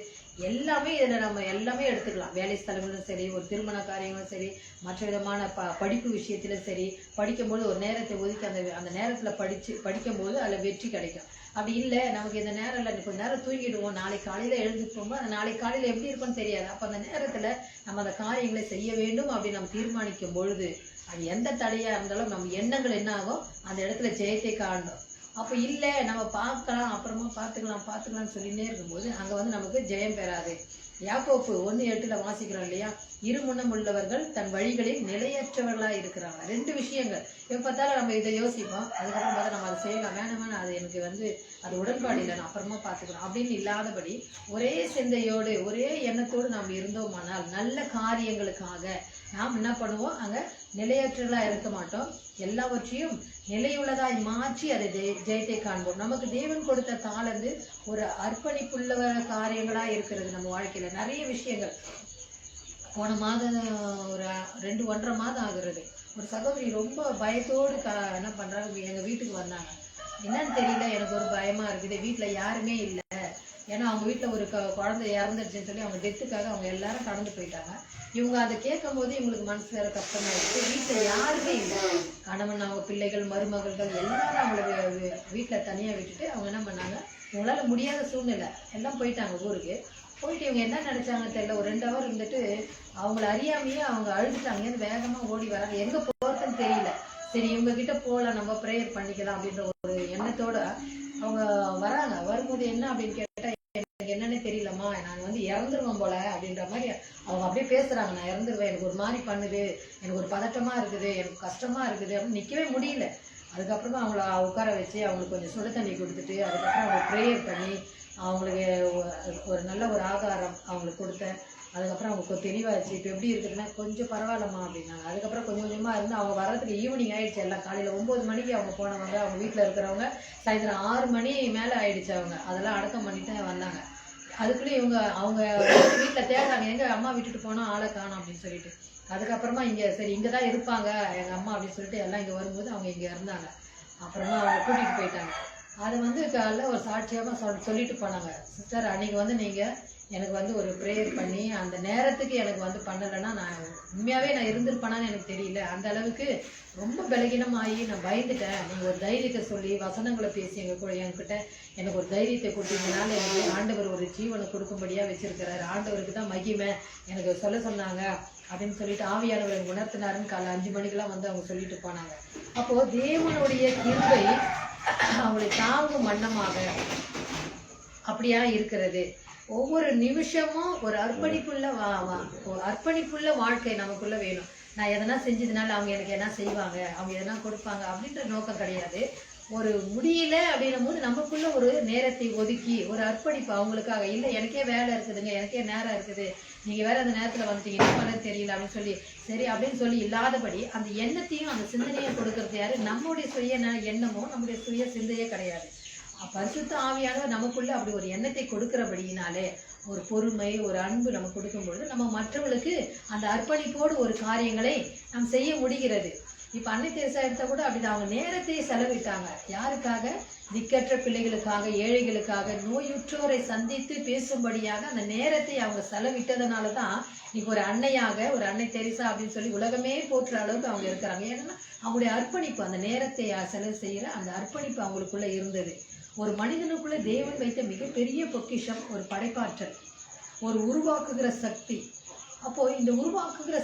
எல்லாமே இதில் நம்ம எல்லாமே எடுத்துக்கலாம். வேலை ஸ்தலங்களும் சரி, ஒரு திருமண காரியங்களும் சரி, மற்ற விதமான படிப்பு விஷயத்திலும் சரி, படிக்கும்போது ஒரு நேரத்தை ஒதுக்கி அந்த நேரத்தில் படிக்கும்போது அதில் வெற்றி கிடைக்கும். அப்படி இல்லை, நமக்கு இந்த நேரம் இல்லை, கொஞ்சம் நேரம் தூங்கிடுவோம், நாளைக்கு காலையில் எழுந்துப்போமோ, அந்த நாளைக்கு காலையில் எப்படி இருக்கும்னு தெரியாது. அப்போ அந்த நேரத்தில் நம்ம அந்த காரியங்களை செய்ய வேண்டும் அப்படின்னு நம்ம தீர்மானிக்கும் பொழுது அது எந்த தடையா இருந்தாலும் நம்ம எண்ணங்கள் என்ன ஆகும், அந்த இடத்துல ஜெயத்தை காணும். அப்போ இல்லை, நம்ம பார்க்கலாம், அப்புறமா பார்த்துக்கலாம்னு சொல்லினே இருக்கும்போது அங்கே வந்து நமக்கு ஜெயம் பெறாது. யாக்கோப்பு 1:8 வாசிக்கிறோம் இல்லையா, இருமுன்னம் உள்ளவர்கள் தன் வழிகளில் நிலையற்றவர்களா இருக்கிறாங்க. 2 விஷயங்கள். எப்போ பார்த்தாலும் நம்ம இதை யோசிப்போம், அதுக்கப்புறம் பார்த்தா நம்ம அதை செய்யலாம், வேணாம் அது எனக்கு வந்து அது உடன்பாடு இல்லை, நான் அப்புறமா பார்த்துக்கிறோம் அப்படின்னு இல்லாதபடி ஒரே சிந்தையோடு ஒரே எண்ணத்தோடு நாம் இருந்தோமானால் நல்ல காரியங்களுக்காக நாம் என்ன பண்ணுவோம், அங்கே நிலையற்றலா இருக்க மாட்டோம், எல்லாவற்றையும் நிலையுள்ளதாய் மாற்றி அதை ஜெயத்தை காண்போம். நமக்கு தேவன் கொடுத்த தாளந்து ஒரு அர்ப்பணிப்புள்ள காரியங்களா இருக்கிறது. நம்ம வாழ்க்கையில நிறைய விஷயங்கள். போன மாதம் ஒரு 2-1.5 மாதம் ஆகுறது, ஒரு சகோதரி ரொம்ப பயத்தோடு என்ன பண்றாங்க, எங்க வீட்டுக்கு வந்தாங்க. என்னன்னு தெரியல, எனக்கு ஒரு பயமா இருக்குது, வீட்டுல யாருமே இல்லை, ஏன்னா அவங்க வீட்டுல ஒரு குழந்தை இறந்துருச்சுன்னு சொல்லி அவங்க டெத்துக்காக அவங்க எல்லாரும் கடந்து போயிட்டாங்க. இவங்க அதை கேட்கும் போது இவங்களுக்கு மனசு வேற கஷ்டமா இருக்கு. வீட்டுல யாருமே இல்லை, கணவன், அவங்க பிள்ளைகள், மருமகள்கள் எல்லாரும் அவங்களுக்கு வீட்டுல தனியா விட்டுட்டு அவங்க என்ன பண்ணாங்க, இவங்களால முடியாத சூழ்நிலை, எல்லாம் போயிட்டாங்க ஊருக்கு. போயிட்டு இவங்க என்ன நினைச்சாங்க தெரியல, ஒரு 2 ஹவர் இருந்துட்டு அவங்கள அறியாமையே அவங்க அழுதுட்டாங்க, வேகமா ஓடி வராங்க, எங்க போறதுன்னு தெரியல. சரி இவங்க கிட்ட போகலாம், நம்ம ப்ரேயர் பண்ணிக்கலாம் அப்படின்ற ஒரு எண்ணத்தோட அவங்க வராங்க. வரும்போது என்ன அப்படின்னு கேட்டா, எனக்கு என்னன்னே தெரியலம்மா, நான் வந்து இறந்துருவேன் போல அப்படின்ற மாதிரி அவங்க அப்படியே பேசுறாங்க. நான் இறந்துருவேன், எனக்கு ஒரு மாதிரி பண்ணுது, எனக்கு ஒரு பதட்டமா இருக்குது, எனக்கு கஷ்டமா இருக்குது அப்படின்னு நிற்கவே முடியல. அதுக்கப்புறமா அவங்கள உட்கார வச்சு அவங்களுக்கு கொஞ்சம் சுடு தண்ணி கொடுத்துட்டு அதுக்கப்புறம் அவங்க ப்ரேயர் பண்ணி அவங்களுக்கு ஒரு நல்ல ஒரு ஆகாரம் அவங்களுக்கு கொடுத்தேன். அதுக்கப்புறம் அவங்க தெளிவாச்சு, இப்போ எப்படி இருக்குதுன்னா கொஞ்சம் பரவாயில்லம்மா அப்படின்னாங்க. அதுக்கப்புறம் கொஞ்சமா இருந்து அவங்க வரதுக்கு ஈவினிங் ஆயிடுச்சு. எல்லாம் காலையில் 9 மணிக்கு அவங்க போனவங்க, அவங்க வீட்டில் இருக்கிறவங்க சாயந்தரம் 6 மணி மேலே ஆயிடுச்சு. அவங்க அதெல்லாம் அடக்கம் பண்ணிட்டு வந்தாங்க. அதுக்குள்ளேயும் அவங்க வீட்டில் தேடுறாங்க, எங்க அம்மா விட்டுட்டு போனோம், ஆளை காணோம் அப்படின்னு சொல்லிட்டு. அதுக்கப்புறமா சரி இங்கே தான் இருப்பாங்க எங்கள் அம்மா அப்படின்னு சொல்லிட்டு எல்லாம் இங்கே வரும்போது அவங்க இங்கே இருந்தாங்க. அப்புறமா அவங்க கூட்டிகிட்டு போயிட்டாங்க. அது வந்து காலைல ஒரு சாட்சியாக சொல்லிட்டு போனாங்க, சிஸ்டர் அன்னைக்கு வந்து நீங்கள் எனக்கு வந்து ஒரு ப்ரேயர் பண்ணி அந்த நேரத்துக்கு எனக்கு வந்து பண்ணலைன்னா நான் உண்மையாகவே நான் இருந்திருப்பேனான்னு எனக்கு தெரியல. அந்த அளவுக்கு ரொம்ப பலகீனமாகி நான் பயந்துட்டேன். நீங்கள் ஒரு தைரியத்தை சொல்லி வசனங்களை பேசி என்கிட்ட எனக்கு ஒரு தைரியத்தை கொடுத்தீங்கனால எனக்கு ஆண்டவர் ஒரு ஜீவனை கொடுக்கும்படியாக வச்சிருக்கிறாரு. ஆண்டவருக்கு தான் மகிமை எனக்கு சொல்ல சொன்னாங்க அப்படின்னு சொல்லிட்டு ஆவியானவர் எனக்கு உணர்த்தினாருன்னு காலை 5 மணிக்கெல்லாம் வந்து அவங்க சொல்லிட்டு போனாங்க. அப்போது தேவனுடைய கிருபை அவங்களை தாங்கும் வண்ணமாக அப்படியா இருக்கிறது. ஒவ்வொரு நிமிஷமும் ஒரு அர்ப்பணிப்புள்ள வாழ்க்கை நமக்குள்ள வேணும். நான் எதனா செஞ்சதுனால அவங்க எனக்கு என்ன செய்வாங்க, அவங்க எதனா கொடுப்பாங்க அப்படின்ற நோக்கம் கிடையாது. ஒரு முடியல அப்படின்னும் போது நமக்குள்ள ஒரு நேரத்தை ஒதுக்கி ஒரு அர்ப்பணிப்பு அவங்களுக்காக. இல்லை எனக்கே வேலை இருக்குதுங்க, எனக்கே நேரம் இருக்குது, நீங்க வேற அந்த நேரத்துல வந்துட்டீங்க, என்ன பண்ண தெரியல அப்படின்னு சொல்லி சரி அப்படின்னு சொல்லி இல்லாதபடி அந்த எண்ணத்தையும் அந்த சிந்தனையும் கொடுக்கறது யாரு? நம்முடைய சுய எண்ணமோ நம்முடைய சுய சிந்தையே கிடையாது. பரிசுத்த ஆவியானவர் நமக்குள்ள அப்படி ஒரு எண்ணத்தை கொடுக்கிறபடியினாலே ஒரு பொறுமை ஒரு அன்பு நம்ம கொடுக்கும் பொழுது நம்ம மற்றவர்களுக்கு அந்த அர்ப்பணிப்போடு ஒரு காரியங்களை நாம் செய்ய முடிகிறது. இப்ப அன்னை தெரசா எடுத்தா கூட அப்படிதான். அவங்க நேரத்தை செலவிட்டாங்க. யாருக்காக? திக்கற்ற பிள்ளைகளுக்காக, ஏழைகளுக்காக, நோயுற்றோரை சந்தித்து பேசும்படியாக அந்த நேரத்தை அவங்க செலவிட்டதுனாலதான் இன்னைக்கு ஒரு அன்னையாக, ஒரு அன்னை தெரசா அப்படின்னு சொல்லி உலகமே போற்ற அளவுக்கு அவங்க இருக்கிறாங்க. ஏன்னா அவங்களுடைய அர்ப்பணிப்பு, அந்த நேரத்தை செலவு செய்யற அந்த அர்ப்பணிப்பு அவங்களுக்குள்ள இருந்தது. ஒரு மனிதனுக்குள்ள தேவன் வைத்த மிகப்பெரிய பொக்கிஷம் ஒரு படைப்பாற்றல், ஒரு உருவாக்குகிற சக்தி. அப்போ இந்த உருவாக்குகிற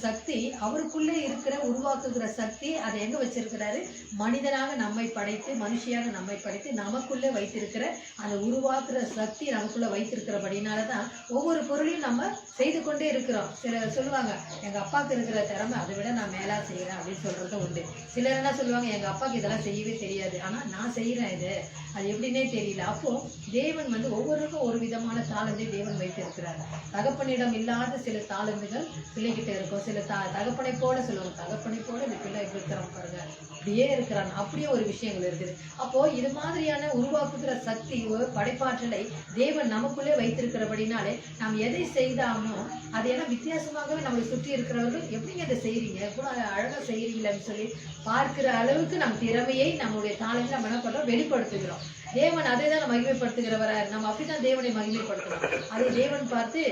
சக்தி அவருக்குள்ளே இருக்கிற உருவாக்குகிற சக்தி அதை எங்க வச்சிருக்கிறாரு? மனிதனாக நம்மை படைத்து, மனுஷியாக நம்மை படைத்து நமக்குள்ளே வைத்திருக்கிற அந்த உருவாக்குற சக்தி நமக்குள்ள வைத்திருக்கிறபடினாலதான் ஒவ்வொரு பொருளையும் நம்ம செய்து கொண்டே இருக்கிறோம். சிலர் சொல்லுவாங்க எங்க அப்பாவுக்கு இருக்கிற திறமை அதை விட நான் மேலா செய்யறேன் அப்படின்னு சொல்றதும் உண்டு. சிலர் என்ன சொல்லுவாங்க, எங்க அப்பாவுக்கு இதெல்லாம் செய்யவே தெரியாது, ஆனா நான் செய்யறேன், இது அது எப்படின்னே தெரியல. அப்போ தேவன் வந்து ஒவ்வொருக்கும் ஒரு விதமான தாளந்தை தேவன் வைத்திருக்கிறார். தகப்பனிடம் இல்லாத சில தாளந்துகள் பிள்ளைகிட்ட இருக்கும். சில தகப்பனை போல சொல்லுவாங்க, தகப்பனை போல இந்த பிள்ளை இருக்கிறான் பாருங்க, அப்படியே இருக்கிறான், அப்படியே ஒரு விஷயங்கள் இருக்குது. அப்போ இது மாதிரியான உருவாக்குகிற சக்தி, ஒரு படைப்பாற்றலை தேவன் நமக்குள்ளே வைத்திருக்கிறபடினாலே நாம் எதை செய்தாமோ அதையெல்லாம் வித்தியாசமாகவே நம்மளை சுற்றி இருக்கிறவர்கள் எப்படிங்க அதை செய்றீங்க, கூட அழகா செய்யறீங்களன்னு சொல்லி பார்க்கிற அளவுக்கு நம் திறமையை நம்முடைய தாளத்தை நம்ம என்ன பண்றோம்? வெளிப்படுத்துகிறோம். தேவன் அதை தான் மகிமைப்படுத்துகிறவரா, நம்ம அப்படித்தான் தேவனை மகிமைப்படுத்துறோம். அதை தேவன் பார்த்து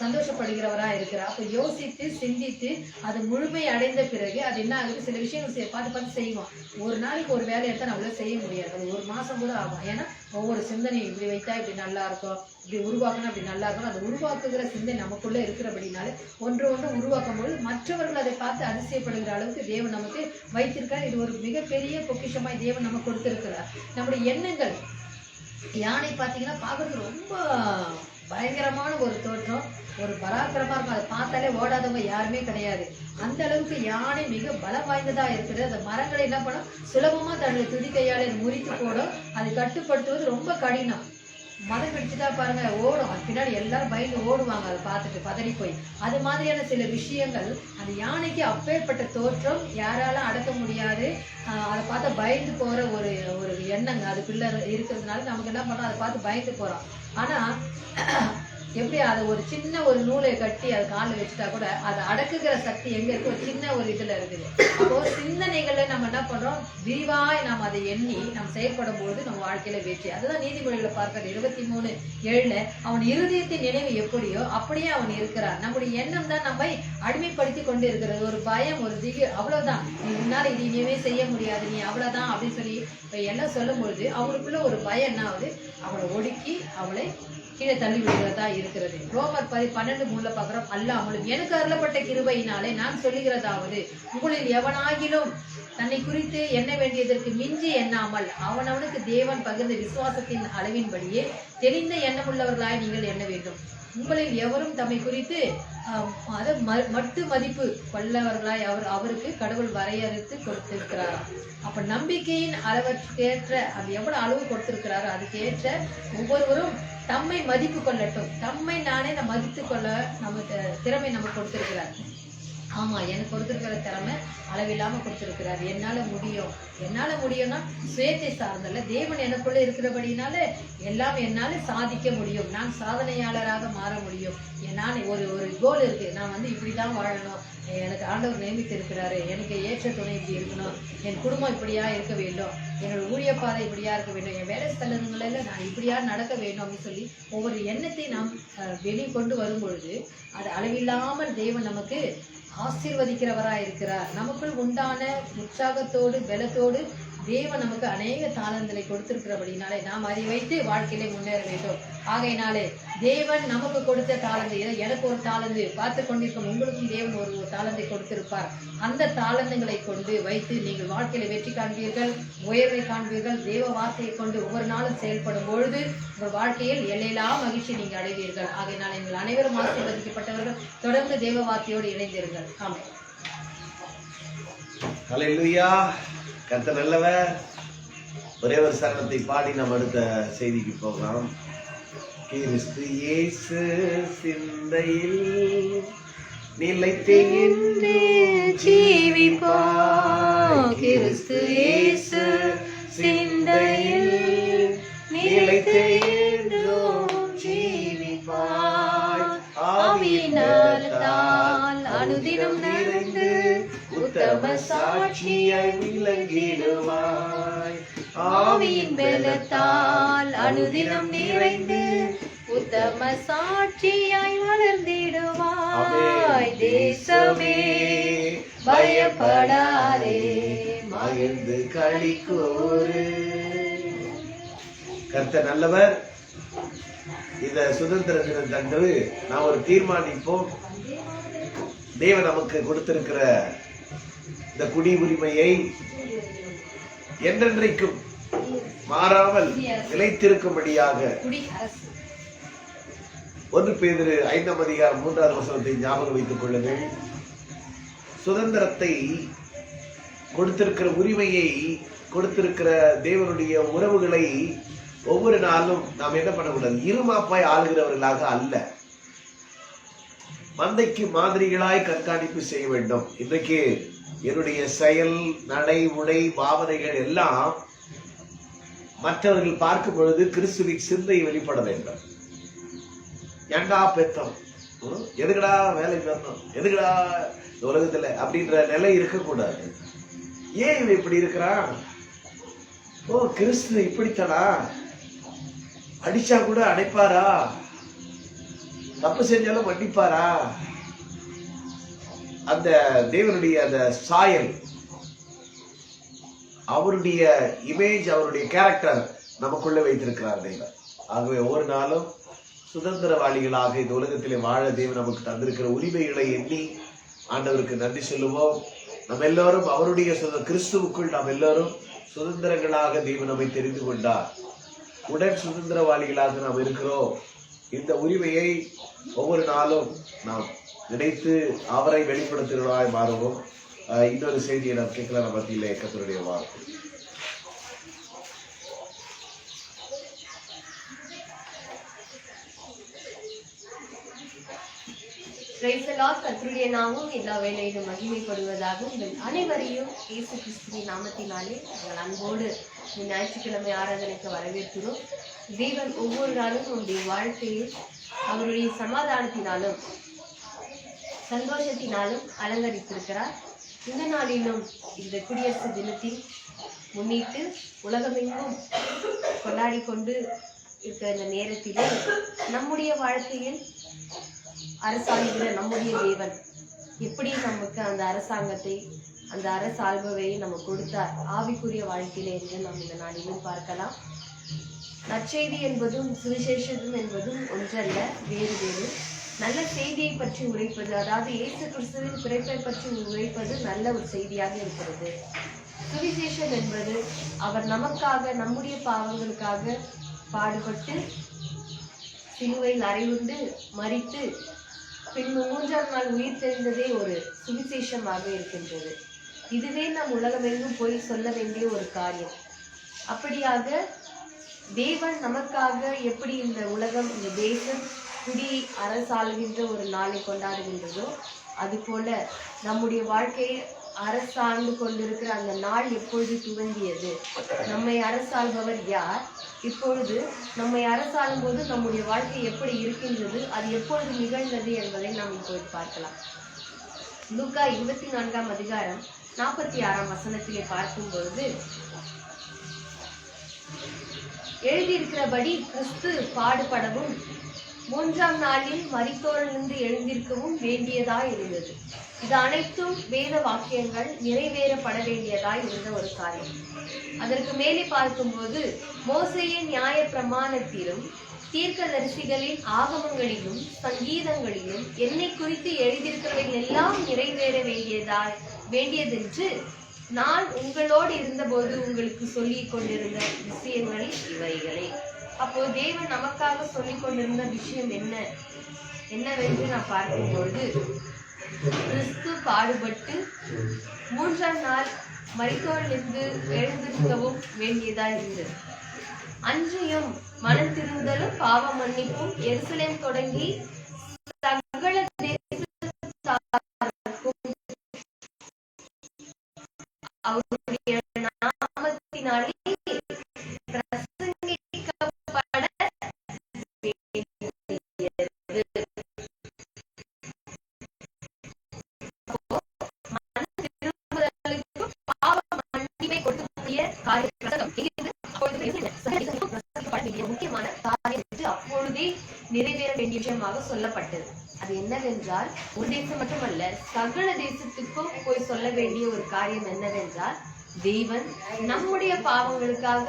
சந்தோஷப்படுகிறவரா இருக்கிறார். அப்ப யோசித்து சிந்தித்து அது முழுமை அடைந்த பிறகு அது என்ன ஆகுது? சில விஷயங்கள் பார்த்து செய்வோம். ஒரு நாளைக்கு ஒரு வேலையை எடுத்தா நம்மளால செய்ய முடியாது, அது ஒரு மாசம் கூட ஆகும். ஏன்னா ஒவ்வொரு சிந்தனை இப்படி வைத்தா இப்படி நல்லா இருக்கும், இப்படி உருவாக்கணும் அப்படி நல்லா இருக்கும். அது உருவாக்குகிற சிந்தனை நமக்குள்ள இருக்கிறபடினால ஒன்று உருவாக்கும் போது மற்றவர்கள் அதை பார்த்து அதிசயப்படுகிற அளவுக்கு தேவன் நமக்கு வைத்திருக்கார். இது ஒரு மிகப்பெரிய பொக்கிஷமாய் தேவன் நமக்கு கொடுத்திருக்கிறார். நம்முடைய எண்ணங்கள், யானை பார்த்தீங்கன்னா பார்க்கறதுக்கு ரொம்ப பயங்கரமான ஒரு தோற்றம், ஒரு பராக்கிரமா இருக்கும். அதை பார்த்தாலே ஓடாதவங்க யாருமே கிடையாது. அந்த அளவுக்கு யானை மிக பலம் வாய்ந்ததா இருக்குது. அந்த மரங்களை என்ன பண்ணும்? சுலபமா தன்னுடைய துதி கையால முறித்து போடும். அதை கட்டுப்படுத்துவது ரொம்ப கடினம். மதம் பிடிச்சுட்டா பாருங்க ஓடும், அது பின்னாடி எல்லாரும் பயந்து ஓடுவாங்க அதை பார்த்துட்டு பதறி போய். அது மாதிரியான சில விஷயங்கள் அந்த யானைக்கு அப்பேற்பட்ட தோற்றம் யாராலும் அடக்க முடியாது. அதை பார்த்து பயந்து போற ஒரு ஒரு எண்ணங்க அதுக்குள்ள இருக்கிறதுனால நமக்கு என்ன பண்ணோம்? அதை பார்த்து பயந்து போறோம். ஆனா எப்படி அதை ஒரு சின்ன ஒரு நூலை கட்டி அது காலில் வச்சுட்டா கூட அதை அடக்குகிற சக்தி எங்க இருக்கு? ஒரு சின்ன ஒரு இதுல இருக்குது. அப்போ சிந்தனைகள்ல நம்ம என்ன பண்றோம்? விரிவாய் நாம் அதை எண்ணி நாம் செயல்படும் போது நம்ம வாழ்க்கையில வெற்றி. அதுதான் நீதிமொழிகளை பார்க்கிறது 23:7 அவன் இருதயத்தின் நினைவு எப்படியோ அப்படியே அவன் இருக்கிறான். நம்முடைய எண்ணம் தான் நம்மை அடிமைப்படுத்தி கொண்டு இருக்கிறது. ஒரு பயம், ஒரு திகு, அவ்வளவுதான், நீ முன்னால இது இனிமே செய்ய முடியாது, நீ அவ்வளவுதான் அப்படின்னு சொல்லி எல்லாம் சொல்லும் பொழுது அவங்களுக்குள்ள ஒரு பயம் என்ன ஆகுது? அவளை ஒடுக்கி அவளை கீழே தள்ளி விடுகிறதா இருக்கிறது. ரோமர் 12:3 பார்க்கிறோம். அல்லாமலும் எனக்கு அருளப்பட்ட கிருபையினாலே நான் சொல்லுகிறதாவது, உங்களில் எவனாகிலும் தன்னை குறித்து எண்ண வேண்டியதற்கு மிஞ்சி எண்ணாமல் அவனவனுக்கு தேவன் பகிர்ந்த விசுவாசத்தின் அளவின்படியே தெளிந்த எண்ணமுள்ளவர்களாய் நீங்கள் எண்ண வேண்டும். உங்களில் எவரும் தம்மை குறித்து மட்டு மதிப்பு கொள்ளவர்களாய் அவருக்கு கடவுள் வரையறுத்து கொடுத்திருக்கிறார். அப்ப நம்பிக்கையின் அளவற்கேற்ற அது எவ்வளவு அளவு கொடுத்திருக்கிறாரோ அதுக்கு ஏற்ற ஒவ்வொருவரும் தம்மை மதிப்பு கொள்ளட்டும். தம்மை நானே மதித்து கொள்ள நம்ம திறமை நம்ம கொடுத்திருக்கிறார். ஆமா, எனக்கு கொடுத்திருக்கிற திறமை அளவில்லாம கொடுத்திருக்கிறாரு. என்னால முடியும்னா சுயத்தை சார்ந்தல்ல, தேவன் எனக்குள்ள இருக்கிறபடினால எல்லாம் என்னால சாதிக்க முடியும். நான் சாதனையாளராக மாற முடியும். நான் ஒரு கோல் இருக்கு, நான் இப்படிதான் வாழணும், எனக்கு ஆண்டவர் நியமித்து இருக்கிறாரு, எனக்கு ஏற்ற துணை இப்படி இருக்கணும், என் குடும்பம் இப்படியா இருக்க வேண்டும், என்னோட ஊழிய பாதை இப்படியா இருக்க வேண்டும், என் வேலை ஸ்தலங்களில் நான் இப்படியா நடக்க வேண்டும் அப்படின்னு சொல்லி ஒவ்வொரு எண்ணத்தை நாம் வெளியே கொண்டு வரும் பொழுது அது அளவில்லாமல் தேவன் நமக்கு ஆசீர்வதிக்கிறவராய் இருக்கிறார். நமக்குள் உண்டான உற்சாகத்தோடு பலத்தோடு தேவன் நமக்கு அநேக தாளங்களை கொடுத்திருக்கிறபடினாலே நாம் அதை வைத்து வாழ்க்கையிலே முன்னேற வேண்டும். ஆகையினாலே தேவன் நமக்கு கொடுத்த தாளந்து, எனக்கு ஒரு தாளந்து, பார்த்து கொண்டிருக்கும் உங்களுக்கும் தேவன் ஒரு தாளந்தை கொடுத்திருப்பார். அந்த தாளந்துகளை கொண்டு வைத்து நீங்கள் வாழ்க்கையில வெற்றி காண்பீர்கள், உயர்வை காண்பீர்கள். தேவ வார்த்தையை கொண்டு ஒவ்வொரு நாளும் செயல்படும் பொழுது உங்கள் வாழ்க்கையில் எல்லையில்லா மகிழ்ச்சி நீங்கள் அடைவீர்கள். ஆகையினால நீங்கள் அனைவரும் ஆசீர்வதிக்கப்பட்டவர்கள். தொடர்ந்து தேவ வார்த்தையோடு இணைந்தீர்கள். ஆமென். ஹல்லேலூயா. கர்த்தர் நல்லவர். ஒரே ஒரு சரணத்தை பாடி நாம் அடுத்த செய்திக்கு போகலாம். கிறிஸ்து இயேசு சிந்தையில் நிலைத்து ஜீவிப்பாய். கிறிஸ்து இயேசு சிந்தையில் நிலைத்து ஜீவிப்பாய். ஆவியினால் அனுதினம் நிறைந்து உத்தம சாட்சியாய் விளங்கிடுவாய். ஆவியின் பலத்தால் அனுதினம் நிறைந்து உத்தம சாட்சியாய் வளர்ந்திடுவாய். தேசமே பயப்படாதே, மகிழ்ந்து களி கூறு. கர்த்தர் நல்லவர். இந்த சுதந்திர தினம் தந்து நாம் ஒரு தீர்மானிப்போம். தேவன் நமக்கு கொடுத்திருக்கிற இந்த குடி உரிமையை என்றென்றைக்கும் மாறாமல் நிலைத்திருக்கும்படியாக 1 பேதுரு 5ஆம் அதிகாரம் 3ஆவது வசனத்தை ஞாபகம் வைத்துக் கொள்ளுங்கள். சுதந்திரத்தை கொடுத்திருக்கிற உரிமையை கொடுத்திருக்கிற தேவனுடைய உறவுகளை ஒவ்வொரு நாளும் நாம் என்ன பண்ணக்கூடாது? இருமாப்பாய் ஆளுகிறவர்களாக அல்ல, மந்தைக்கு மாதிரிகளாய் கண்காணிப்பு செய்ய வேண்டும். இன்றைக்கு என்னுடைய செயல், நடை, உடை, பாவனைகள் எல்லாம் மற்றவர்கள் பார்க்கும் பொழுது கிறிஸ்துவின் சிந்தை வெளிப்பட வேண்டும். ஏண்டா பெத்தோம், எதுக்கடா வேலை பெறணும், எதுக்கடா உலகத்துல அப்படின்ற நிலை இருக்கக்கூடாது. ஏன் இவன் இப்படி இருக்கிறான்? ஓ, கிறிஸ்து இப்படித்தானா? அடிச்சா கூட அடைப்பாரா? தப்பு செஞ்சாலும் மன்னிப்பாரா? அந்த தேவனுடைய அந்த சாயல், அவருடைய இமேஜ், அவருடைய கேரக்டர் நமக்குள்ள வைத்திருக்கிறார் தேவன். ஆகவே ஒவ்வொரு நாளும் சுதந்திரவாளிகளாக இந்த உலகத்திலே வாழ தேவன் நமக்கு தந்திருக்கிற உரிமைகளை எண்ணி ஆண்டவருக்கு நன்றி சொல்லுவோம். நம்ம எல்லாரும் அவருடைய கிறிஸ்துவுக்குள் நாம் எல்லாரும் சுதந்திரங்களாக தேவன் நம்மை தெரிந்து கொண்டார். உடன் சுதந்திரவாளிகளாக நாம் இருக்கிறோம். இந்த உரிமையை ஒவ்வொரு நாளும் நாம் நினைத்து அவரை வெளிப்படுத்துகிறவர்களாய் மாறுவோம். இன்னொரு செய்தியை நாம் கேட்கலாம். நம்ம மத்தியிலே கர்த்தருடைய வார்த்தை. கர்த்தருடைய நாமம் எல்லா வேளையிலும் மகிமைப்படுவதாக உங்கள் அனைவரையும் இயேசு கிறிஸ்துவின் நாமத்தினாலே உங்கள் அன்போடு ஞாயிற்றுக்கிழமை ஆராதனைக்கு வரவேற்கிறோம். தேவன் ஒவ்வொரு நாளும் நம்முடைய வாழ்க்கையில் அவருடைய சமாதானத்தினாலும் சந்தோஷத்தினாலும் அலங்கரித்திருக்கிறார். இந்த நாளிலும் இந்த குடியரசு தினத்தில் முன்னிட்டு உலகமெங்கும் கொண்டாடி கொண்டு இருக்கிற இந்த நேரத்திலே நம்முடைய வாழ்க்கையில் அரசாளுகிற நம்முடைய தேவன் எப்படி நமக்கு அந்த அரசாங்கத்தை, அந்த அரசாள்பவை நம்ம கொடுத்தார் ஆவிக்குரிய வாழ்க்கையில என்று நாம் இந்த நாளிலும் பார்க்கலாம். நற்செய்தி என்பதும் சுவிசேஷம் என்பதும் ஒன்றல்ல, வேறு வேறு. நல்ல செய்தியை பற்றி உரைப்பது, அதாவது இயேசு கிறிஸ்துவின் பிறப்பை பற்றி உரைப்பது நல்ல ஒரு செய்தியாக இருக்கிறது. சுவிசேஷம் என்பது அவர் நமக்காக, நம்முடைய பாவங்களுக்காக பாடுபட்டு சிலுவையில் அறையுண்டு மரித்து பின்பு 3ஆம் நாள் உயிர் தெழுந்ததே ஒரு சுவிசேஷமாக இருக்கின்றது. இதுவே நம் உலகமெங்கும் போய் சொல்ல வேண்டிய ஒரு காரியம். அப்படியாக தேவன் நமக்காக எப்படி இந்த உலகம், இந்த தேசம் குடி அரசாளுகின்ற ஒரு நாளை கொண்டாடுகின்றதோ, அதுபோல நம்முடைய வாழ்க்கையை அரசாண்டு கொண்டிருக்கிற அந்த நாள் எப்பொழுது துவங்கியது? நம்மை அரசாள்பவர் யார்? இப்பொழுது நம்மை அரசாளும் போது நம்முடைய வாழ்க்கை எப்படி இருக்கின்றது, அது எப்பொழுது நிகழ்ந்தது என்பதை நாம் இப்பொழுது பார்க்கலாம். லூக்கா 24ஆம் அதிகாரம் 46ஆம் வசனத்திலே பார்க்கும்பொழுது எழுதியிருக்கிறபடி கிறிஸ்து பாடுபடவும் 3ஆம் நாளில் மரித்தோரிலிருந்து எழுந்திருக்கவும் வேண்டியதாய் இருந்தது. இது அனைத்தும் வேத வாக்கியங்கள் நிறைவேறப்பட வேண்டியதாய் இருந்த ஒரு காரியம். அதற்கு மேலே பார்க்கும்போது மோசேயின் நியாய பிரமாணத்திலும் தீர்க்கதரிசிகளின் ஆகமங்களிலும் சங்கீதங்களிலும் என்னை குறித்து எழுதியிருக்கிறவைகள் எல்லாம் நிறைவேற வேண்டியதென்று நான் உங்களோடு இருந்தபோது உங்களுக்கு சொல்லிக் கொண்டிருந்த விஷயங்கள் இவைகளே. அப்போ தேவன் நமக்காக சொல்லிக் கொண்டிருந்த விஷயம் என்னவென்று நான் பார்க்கும்போது, கிறிஸ்து பாடுபட்டு 3ஆம் நாள் மரித்தோரிலிருந்து எழுந்திருக்கவும் வேண்டியதாய் இருந்தது. அன்றையும் மனம் திரும்புதலும் பாவ மன்னிப்பும் எருசலேம் தொடங்கி சகல தேசத்தாருக்கும் அவருடைய நாமத்தினாலே பிரசங்கிக்கப்பட வேண்டியது. மனம் திரும்புதலுக்கும் பாவ மன்னிப்பை கொடுக்கக்கூடிய முக்கியமான காரியம் என்று அப்பொழுதே நிறைவேற வேண்டிய விஷயமாக சொல்லப்பட்டது. அது என்னவென்றால், ஒரு தேசம் மட்டுமல்ல, சகல தேசத்துக்கும் போய் சொல்ல வேண்டிய ஒரு காரியம் என்னவென்றால், தேவன் நம்முடைய பாவங்களுக்காக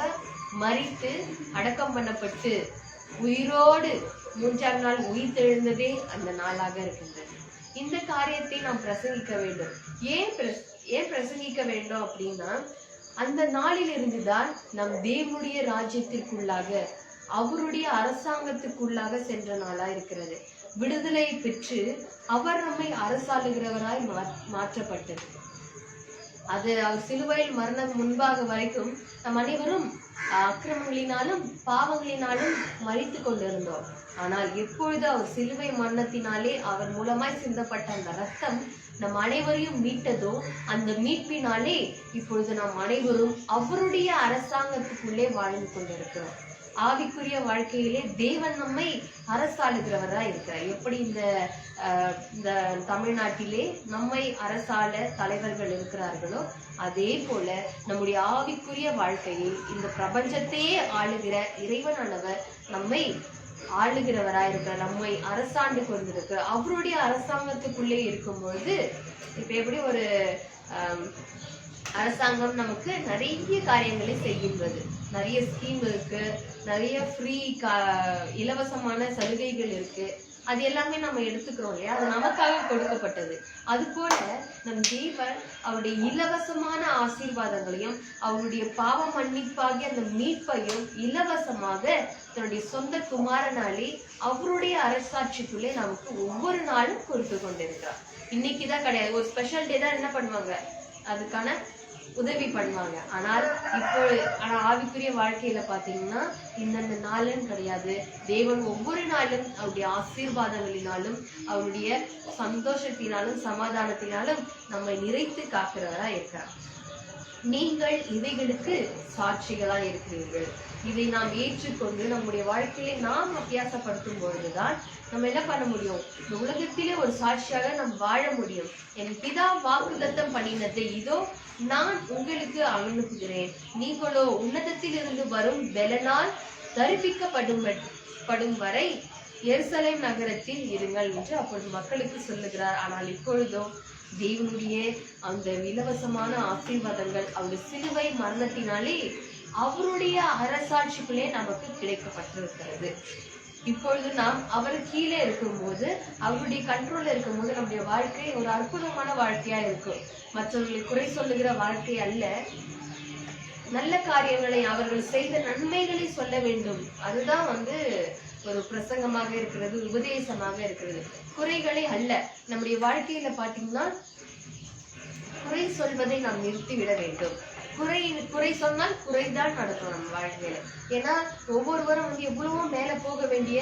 மரித்து அடக்கம் பண்ணப்பட்டு உயிரோடு 3ஆம் நாள் உயிர் தெழுந்ததே அந்த நாளாக இருக்கின்றது. இந்த காரியத்தை நாம் பிரசங்கிக்க வேண்டும். ஏன் பிரசங்கிக்க வேண்டும் அப்படின்னா, அந்த நாளில் இருந்துதான் நம் தேவனுடைய ராஜ்யத்திற்குள்ளாக, அவருடைய அரசாங்கத்துக்குள்ளாக சென்ற நாளா இருக்கிறது. விடுதலை பெற்று அவர் நம்மை அரசாளுகிறவராய் மாற்றப்பட்டது. அது அவர் சிலுவையில் மரணம் முன்பாக வரைக்கும் நம் அனைவரும் அக்கிரமங்களினாலும் பாவங்களினாலும் மரித்து கொண்டிருந்தோம். ஆனால் எப்பொழுது அவர் சிலுவை மரணத்தினாலே அவர் மூலமாய் சிந்தப்பட்ட அந்த ரத்தம் நம் அனைவரையும் மீட்டதோ, அந்த மீட்பினாலே இப்பொழுது நாம் அனைவரும் அவருடைய அரசாங்கத்துக்குள்ளே வாழ்ந்து கொண்டிருக்கிறோம். ஆவிக்குரிய வாழ்க்கையிலே தேவன் நம்மை அரசாளுகிறவரா இருக்கிறார். எப்படி இந்த தமிழ்நாட்டிலே நம்மை அரசாள தலைவர்கள் இருக்கிறார்களோ, அதே போல நம்முடைய ஆவிக்குரிய வாழ்க்கையில் இந்த பிரபஞ்சத்தையே ஆளுகிற இறைவனானவர் நம்மை ஆளுகிறவராயிருக்கிறார், நம்மை அரசாண்டு கொண்டிருக்க. அவருடைய அரசாங்கத்துக்குள்ளே இருக்கும்பொழுது இப்ப எப்படி ஒரு அரசாங்கம் நமக்கு நிறைய காரியங்களை செய்கின்றது. நிறைய ஸ்கீம் இருக்கு, நிறைய ஃப்ரீ இலவசமான சலுகைகள் இருக்கு. அது எல்லாமே நம்ம எடுத்துக்கிறோம் இல்லையா, அது நமக்காக கொடுக்கப்பட்டது. அது போல நம் தேவன் அவருடைய இலவசமான ஆசீர்வாதங்களையும் அவருடைய பாவ மன்னிப்பாகிய அந்த மீட்பையும் இலவசமாக தன்னுடைய சொந்த குமாரனாலே அவருடைய அரசாட்சிக்குள்ளே நமக்கு ஒவ்வொரு நாளும் கொடுத்து கொண்டிருக்கிறார். இன்னைக்குதான் கிடையாது, ஒரு ஸ்பெஷல் டே தான் என்ன பண்ணுவாங்க, அதுக்கான உதவி பண்ணுவாங்க. ஆனால் ஆவிக்குரிய வாழ்க்கையில பாத்தீங்கன்னா இந்தந்த நாளும் கிடையாது. தேவன் ஒவ்வொரு நாளும் அவருடைய ஆசீர்வாதங்களினாலும் அவருடைய சந்தோஷத்தினாலும் சமாதானத்தினாலும் நம்மை நிறைத்து காக்கிறவரா இருக்கிறார். நீங்கள் இவைகளுக்கு சாட்சிகளா இருக்கிறீர்கள். இதை நாம் ஏற்றுக்கொண்டு நம்முடைய வாழ்க்கையிலே நாம் அபியாசப்படுத்தும் பொழுதுதான் நம்ம என்ன பண்ண முடியும், இந்த உலகத்திலே ஒரு சாட்சியாக நாம் வாழ முடியும். என் பிதா வாக்குத்தத்தம் பண்ணினதை இதோ நான் உங்களுக்கு அனுப்புகிறேன், நீங்களோ உன்னதத்தில் இருந்து வரும் பெலனால் தரிப்பிக்கப்படும் வரை எருசலேம் நகரத்தில் இருங்கள் என்று அப்பொழுது மக்களுக்கு சொல்லுகிறார். ஆனால் இப்பொழுதோ தேவனுடைய அந்த இலவசமான ஆசீர்வாதங்கள் அவருடைய சிலுவை மரணத்தினாலே அவருடைய அரசாட்சிக்குள்ளே நமக்கு கிடைக்கப்பட்டிருக்கிறது. இப்பொழுது நாம் அவர் கீழே இருக்கும்போது, அவருடைய கண்ட்ரோல்ல இருக்கும்போது நம்முடைய வாழ்க்கை ஒரு அற்புதமான வாழ்க்கையா இருக்கும். மற்றவர்களை குறை சொல்லுகிற வாழ்க்கை அல்ல, நல்ல காரியங்களை அவர்கள் செய்த நன்மைகளை சொல்ல வேண்டும். அதுதான் ஒரு பிரசங்கமாக இருக்கிறது, உபதேசமாக இருக்கிறது, குறைகளை அல்ல. நம்முடைய வாழ்க்கையில பாத்தீங்கன்னா குறை சொல்வதை நாம் நிறுத்தி விட வேண்டும். குறை சொன்னால் குறைதான் நடக்கும் நம்ம வாழ்க்கையில. ஏன்னா ஒவ்வொருவரும் எவ்வளவோ மேல போக வேண்டிய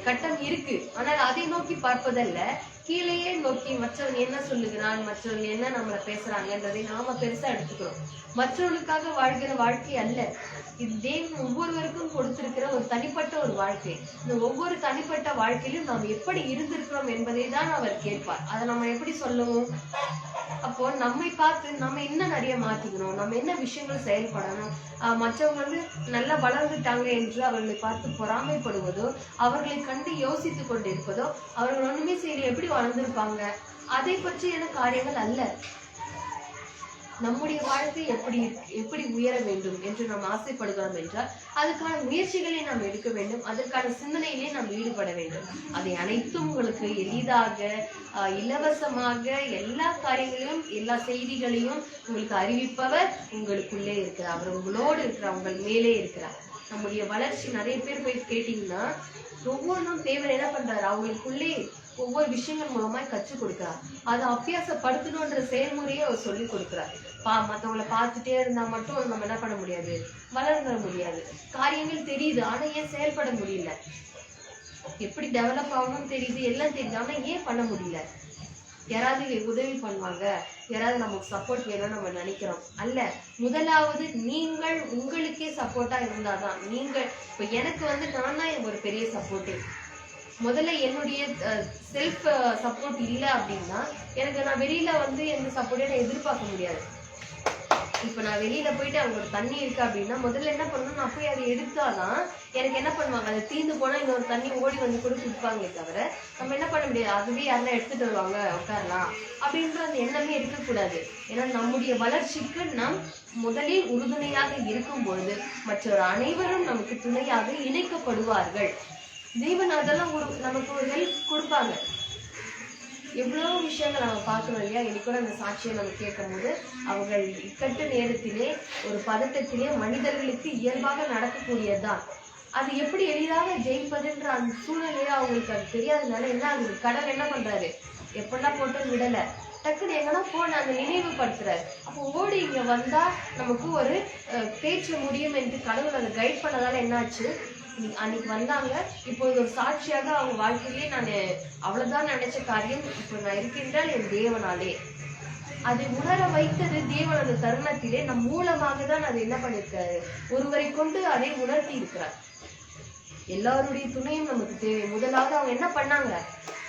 கட்டம் இருக்கு. ஆனால் அதை நோக்கி பார்ப்பதல்ல, கீழேயே நோக்கி மற்றவங்க என்ன சொல்லுகிறான், மற்றவங்க என்ன நம்மளை பேசுறாங்கன்றதை நாம பெருசா எடுத்துக்கிறோம். மற்றவர்களுக்காக வாழ்கிற வாழ்க்கை அல்ல இது. தேவன் ஒவ்வொருவருக்கும் கொடுத்திருக்கிற ஒரு தனிப்பட்ட ஒரு வாழ்க்கை. இந்த ஒவ்வொரு தனிப்பட்ட வாழ்க்கையிலும் நாம் எப்படி இருந்திருக்கிறோம் என்பதை தான் அவர் கேட்பார். அதை நம்ம எப்படி சொல்லுவோம்? அப்போ நம்மை பார்த்து நம்ம என்ன நிறைய மாத்திக்கணும், நம்ம என்ன விஷயங்கள் செயல்படணும். மற்றவங்க வந்து நல்லா வளர்ந்துட்டாங்க என்று அவர்களை பார்த்து பொறாமைப்படுவதோ, அவர்களை கண்டு யோசித்துக் கொண்டிருப்பதோ, அவர்கள் ஒண்ணுமே செய்யல எப்படி வளர்ந்திருப்பாங்க, அதை பற்றியான காரியங்கள் அல்ல. நம்முடைய வாழ்க்கை எப்படி உயர வேண்டும் என்று நாம் ஆசைப்படுகிறோம் என்றால் அதுக்கான முயற்சிகளை நாம் எடுக்க வேண்டும். அதற்கான சிந்தனையிலே நாம் ஈடுபட வேண்டும். அதை அனைத்தும் உங்களுக்கு எளிதாக இலவசமாக எல்லா காரியங்களையும் எல்லா செய்திகளையும் உங்களுக்கு அறிவிப்பவர் உங்களுக்குள்ளே இருக்கிறார். அவர் உங்களோடு இருக்கிறார், உங்கள் மேலே இருக்கிறார். நம்முடைய வளர்ச்சி நிறைய பேர் போய் கேட்டீங்கன்னா ஒவ்வொன்றும் தேவன் என்ன பண்றாரு, அவங்களுக்குள்ளே ஒவ்வொரு விஷயங்கள் மூலமா கற்றுக் கொடுக்கிறார். அதை அபியாசப்படுத்தணும்ன்ற செயல்முறையை அவர் சொல்லி கொடுக்கிறார். மற்றவங்களை பார்த்துட்டே இருந்தா மட்டும் நம்ம என்ன பண்ண முடியாது, வளர்ந்துட முடியாது. காரியங்கள் தெரியுது, ஆனா ஏன் செயல்பட முடியல? எப்படி டெவலப் ஆகணும்னு தெரியுது, எல்லாம் தெரியுது, ஆனா ஏன் பண்ண முடியல? யாராவது உதவி பண்ணுவாங்க, யாராவது நமக்கு சப்போர்ட் வேணும்னு நம்ம நினைக்கிறோம். அல்ல, முதலாவது நீங்கள் உங்களுக்கே சப்போர்ட்டா இருந்தாதான். நீங்கள் இப்ப எனக்கு வந்து நான் தான் ஒரு பெரிய சப்போர்ட்டு. முதல்ல என்னுடைய செல்ஃப் சப்போர்ட் இல்லை அப்படின்னா எனக்கு நான் வெளியில வந்து எந்த சப்போர்ட்டையும் நான் எதிர்பார்க்க முடியாது. இப்ப நான் வெளியில போயிட்டு அவங்க தண்ணி இருக்கு அப்படின்னா முதல்ல என்ன பண்ணணும், நான் போய் அதை எடுத்தாதான் எனக்கு என்ன பண்ணுவாங்க, அதை தீர்ந்து போனா இன்னொரு தண்ணி ஓடி வந்து கூட கொடுப்பாங்களே தவிர நம்ம என்ன பண்ண முடியாது, அதுவே யாரெல்லாம் எடுத்துட்டு வருவாங்க உட்காரலாம் அப்படின்ற அந்த எண்ணமே இருக்கக்கூடாது. ஏன்னா நம்முடைய வளர்ச்சிக்கு நாம் முதலில் உறுதுணையாக இருக்கும் பொழுது மற்றொரு அனைவரும் நமக்கு துணையாக இணைக்கப்படுவார்கள். தேவன் அதெல்லாம் நமக்கு ஒரு ஹெல்ப் கொடுப்பாங்க. எவ்வளவு விஷயங்கள் நம்ம பார்க்கணும் இல்லையா? இன்னைக்கு கூட அந்த சாட்சியை நம்ம கேட்கும் போது அவர்கள் இக்கட்டு நேரத்திலே ஒரு பதட்டத்திலே மனிதர்களுக்கு இயல்பாக நடக்கக்கூடியதுதான். அது எப்படி எளிதாக ஜெயிப்பதுன்ற அந்த சூழ்நிலையில அவங்களுக்கு அது தெரியாததுனால என்ன ஆகுது, கடவுள் என்ன பண்றாரு, எப்படிலாம் போட்டு விடல, டக்குன்னு எங்கன்னா போன அந்த நினைவுபடுத்துறாரு. அப்போ ஓடி இங்க வந்தா நமக்கு ஒரு பேச்சு முடியும் என்று கடவுள் அதை கைட் பண்ணதால என்னாச்சு, அன்னைக்கு வந்தாங்க. இப்போ ஒரு சாட்சியாக அவங்க வாழ்க்கையிலே நான் அவ்வளவுதான் நினைச்ச காரியம் இப்போ நான் இருக்கின்றால் என் தேவனாலே. அதை உணர வைத்தது தேவன். அந்த தருணத்திலே நம் மூலமாக தான் அதை என்ன பண்ணிருக்காரு, ஒருவரை கொண்டு அதை உணர்த்தி இருக்கிறார். எல்லாருடைய துணையும் நமக்கு தேவை. முதலாவது அவங்க என்ன பண்ணாங்க,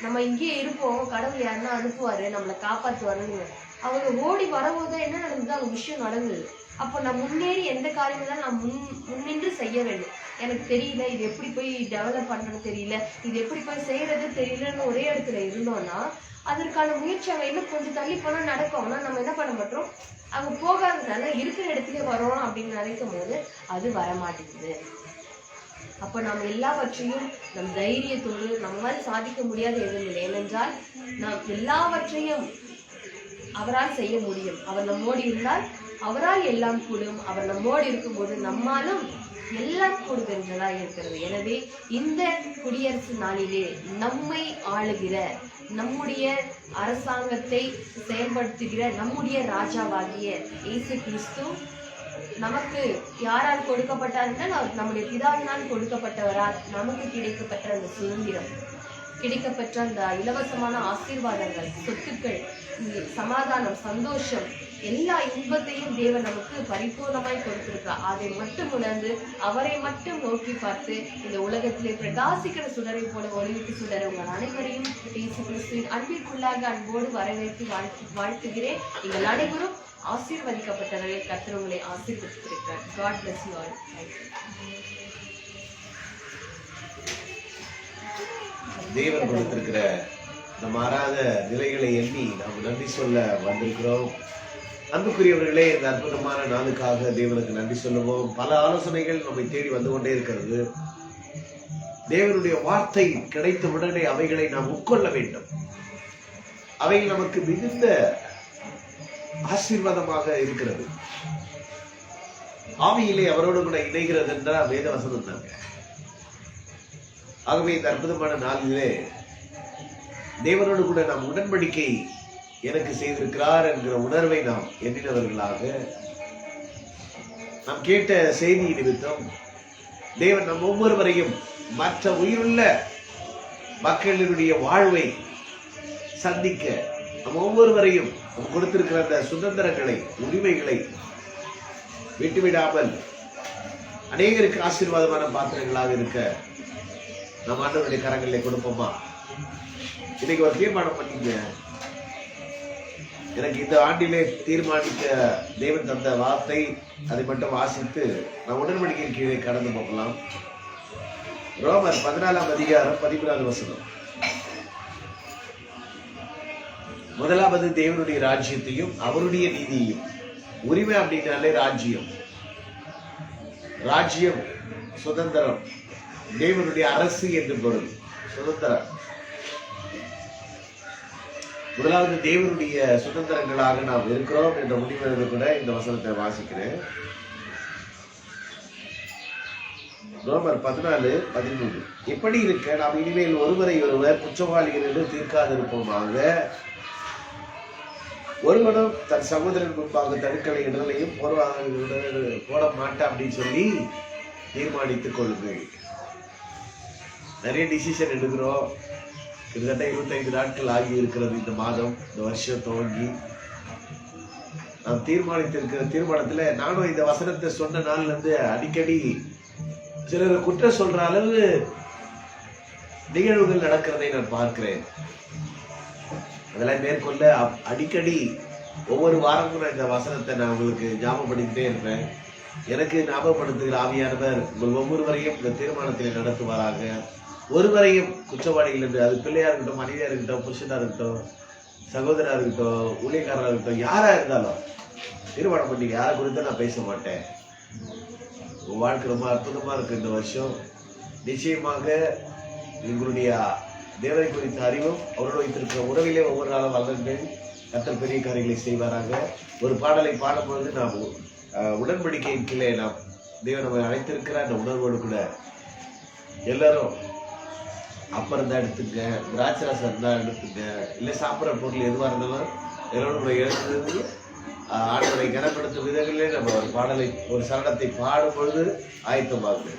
நம்ம இங்கேயே இருப்போம், கடவுள் யாருன்னா அனுப்புவாரு, நம்மளை காப்பாற்றுவாருன்னு அவங்க ஓடி வரும்போது என்ன நடந்தது, அவங்க விஷயம் நடந்தது. அப்போ நான் முன்னேறி எந்த காரியம்தான் நான் முன்னின்று செய்ய வேண்டும். எனக்கு தெரியல, இது எப்படி போய் டெவலப் பண்றது தெரியல, இது எப்படி போய் செய்யறது தெரியலன்னு ஒரே இடத்துல இருந்தோம்னா அதற்கான முயற்சி அவங்க இன்னும் கொஞ்சம் தள்ளி போனா நடக்கும். ஆனா நம்ம என்ன பண்ண மாட்டோம், அவங்க போகாததால இருக்கிற இடத்துல வரோம் அப்படின்னு நினைக்கும் போது அது வரமாட்டேங்குது. அப்ப நம்ம எல்லாவற்றையும் நம் தைரியத்தோடு நம்மால் சாதிக்க முடியாத எதுவும் இல்லை. ஏனென்றால் நாம் எல்லாவற்றையும் அவரால் செய்ய முடியும். அவர் நம்மோடு இருந்தால் அவரால் எல்லாம் கூடும். அவர் நம்மோடு இருக்கும்போது நம்மாலும் எல்லாம் கூடுகின்றதா இருக்கிறது. எனவே இந்த குடியரசு நாளிலே நம்மை ஆளுகிற, நம்முடைய அரசாங்கத்தை செயல்படுத்துகிற நம்முடைய ராஜாவாகிய இயேசு கிறிஸ்து நமக்கு யாரால் கொடுக்கப்பட்டார் என்றால் நம்முடைய பிதாவினால் கொடுக்கப்பட்டவரால் நமக்கு கிடைக்கப்பட்ட அந்த சுதந்திரம், கிடைக்கப்பட்ட அந்த இலவசமான ஆசீர்வாதங்கள், சொத்துக்கள், சமாதானம், சந்தோஷம், எல்லா இன்பத்தையும் தேவன் நமக்கு பரிபூர்ணமாய் கொடுத்திருக்கிறார். அதை மட்டும் உணர்ந்து அவரை மட்டும் நோக்கி பார்த்து இந்த உலகத்திலே பிரகாசிக்கிற சுடரை போல ஒளிவிட்டு சுடர உங்கள் அனைவரையும் இயேசு கிறிஸ்துவின் அன்பிற்குள்ளாக அன்போடு வரவேற்று வாழ்த்துகிறேன். நீங்கள் அனைவரும் ஆசீர்வதிக்கப்பட்டவர்கள். கர்த்தர் உங்களை ஆசீர்வதித்திருக்கிறார். God bless you all. தேவன் கொடுத்திருக்கிற இந்த மாறாத நிலைகளை எண்ணி நாம் நன்றி சொல்ல வந்திருக்கிறோம். அன்புக்குரியவர்களே, இந்த அற்புதமான நாளுக்காக தேவனுக்கு நன்றி சொல்லுவோம். பல ஆலோசனைகள் நம்மை தேடி வந்து கொண்டே இருக்கிறது. தேவனுடைய வார்த்தை கிடைத்த உடனே அவைகளை நாம் உட்கொள்ள வேண்டும். அவைகள் நமக்கு மிகுந்த ஆசீர்வாதமாக இருக்கிறது. ஆவியிலே அவரோடு கூட இணைகிறது என்றால் வேத வசனம் தாங்க. ஆகவே இந்த அற்புதமான நாளிலே தேவனோடு கூட நாம் உடன்படிக்கை எனக்கு செய்திருக்கிறார் என்கிற உணர்வை நாம் எண்ணினவர்களாக, நாம் கேட்ட செய்தி நிமித்தம் தேவன் நம் ஒவ்வொருவரையும் மற்ற உயிருள்ள மக்களினுடைய வாழ்வை சந்திக்க நம்ம ஒவ்வொருவரையும் கொடுத்திருக்கிற அந்த சுதந்திரங்களை, உரிமைகளை விட்டுவிடாமல் அநேகருக்கு ஆசீர்வாதமான பாத்திரங்களாக இருக்க நம்ம ஆண்டவருடைய கரங்களிலே கொடுப்போமா? இன்னைக்கு ஒரு தீர்மானம் பண்ணீங்க. எனக்கு இந்த ஆண்டிலே தீர்மானிக்க தேவன் தந்த வார்த்தை, அதை மட்டும் வாசித்து நான் உடன்படிக்கையின் கீழே கடந்து போகலாம். ரோமர் 14ஆம் அதிகாரம் 13வது வசனம். முதலாவது தேவனுடைய ராஜ்யத்தையும் அவருடைய நீதியையும். உரிமை அப்படின்னாலே ராஜ்யம், ராஜ்யம் சுதந்திரம், தேவனுடைய அரசு என்று பொருள். சுதந்திரம் முதலாவது தேவனுடைய சுதந்திரங்களாக நாம் இருக்கிறோம் என்ற முடிவு கூட இந்த வசனத்தை வாசிக்கிறேன். ரோமர் 14:13. இப்படி இருக்க நாம் இனிமேல் ஒருவரை ஒருவர் குற்றவாளிகள் என்று தீர்க்காதிருப்போமாக. ஒருவனும் தன் சகோதரன் முன்பாக தடுக்கலை இடங்களையும் போட மாட்டேன் அப்படின்னு சொல்லி தீர்மானித்துக் கொள்ளுங்கள். நிறைய டிசிஷன் எடுக்கிறோம். கிட்டத்தட்ட 25 நாட்கள் ஆகி இருக்கிறது இந்த மாதம், இந்த வருஷம் துவங்கி. நாம் தீர்மானித்திருக்கிற தீர்மானத்துல நானும் இந்த வசனத்தை சொன்ன நாள்ல இருந்து அடிக்கடி சிலர் குற்றம் சொல்ற அளவு நிகழ்வுகள் நடக்கிறதை நான் பார்க்கிறேன். அதெல்லாம் மேற்கொள்ள அடிக்கடி ஒவ்வொரு வாரமும் நான் இந்த வசனத்தை நான் உங்களுக்கு ஞாபகப்படுத்திட்டே இருப்பேன். எனக்கு ஞாபகப்படுத்துகிற ஆவியானவர் உங்கள் ஒவ்வொருவரையும் இந்த தீர்மானத்தில் நடத்துவாராக. ஒருவரையும் குற்றவாளிகள் என்று, அது பிள்ளையா இருக்கட்டும், மனைவியா இருக்கட்டும், புருஷனா இருக்கட்டும், சகோதரா இருக்கட்டும், ஊழியக்காரா இருக்கட்டும், யாரா இருந்தாலும் தீர்மானம் பண்ணி யாரை குறித்து நான் பேச மாட்டேன். உன் வாழ்க்கை ரொம்ப அற்புதமா இருக்கு இந்த வருஷம். நிச்சயமாக எங்களுடைய தேவனை குறித்த அறிவும் அவரோடு வைத்திருக்கிற உறவிலே ஒவ்வொரு நாளும் வளர்ந்து கர்த்தர் பெரிய காரியங்களை செய்வாராங்க. ஒரு பாடலை பாடும்பொழுது நாம் உடன்படிக்கையின் கீழே நாம் தேவன் நம்மை அழைத்திருக்கிற அந்த உணர்வோடு கூட எல்லாரும் அப்புறம் தான் எடுத்துங்க, திராட்சரசம் தான் எடுத்துங்க, இல்லை சாப்பிட்ற பொருள் எதுவாக இருந்தாலும் எல்லாரோட எழுந்து ஆண்டவரை கனப்படுத்தும் விதங்களிலே நம்ம ஒரு பாடலை, ஒரு சரணத்தை பாடும் பொழுது ஆயத்தமாகுது.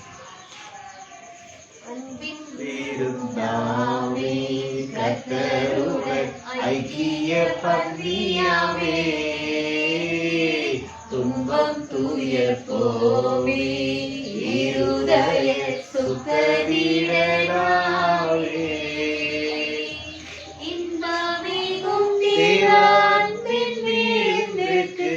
ஐக்கிய பந்தியாவே துன்பம் தூய போவே இருதய சுத்தவீரனாவே இன்பமிகும் தேவன் விருந்துக்கு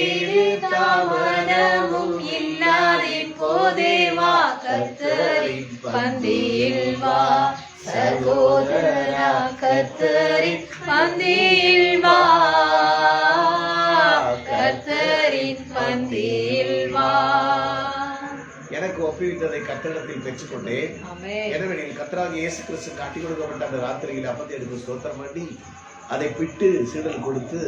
ஏது தாமதமும் இல்லாதே போதே வா கர்த்தரின் பந்தியில் வா சகோதரா கர்த்தரின் பந்தியில் வா கர்த்தரின் பந்தியில் வா. எனக்கு ஒப்புவித்ததை கர்த்தரிடத்தில் பெற்றுக்கொண்டேன். எனவே கர்த்தராகிய இயேசு கிறிஸ்து காட்டிக் கொடுக்கப்பட்ட அந்த ராத்திரியில் அப்பத்தை எடுத்து ஸ்தோத்திரம் பண்ணி அதை பிட்டு சீடல் கொடுத்து,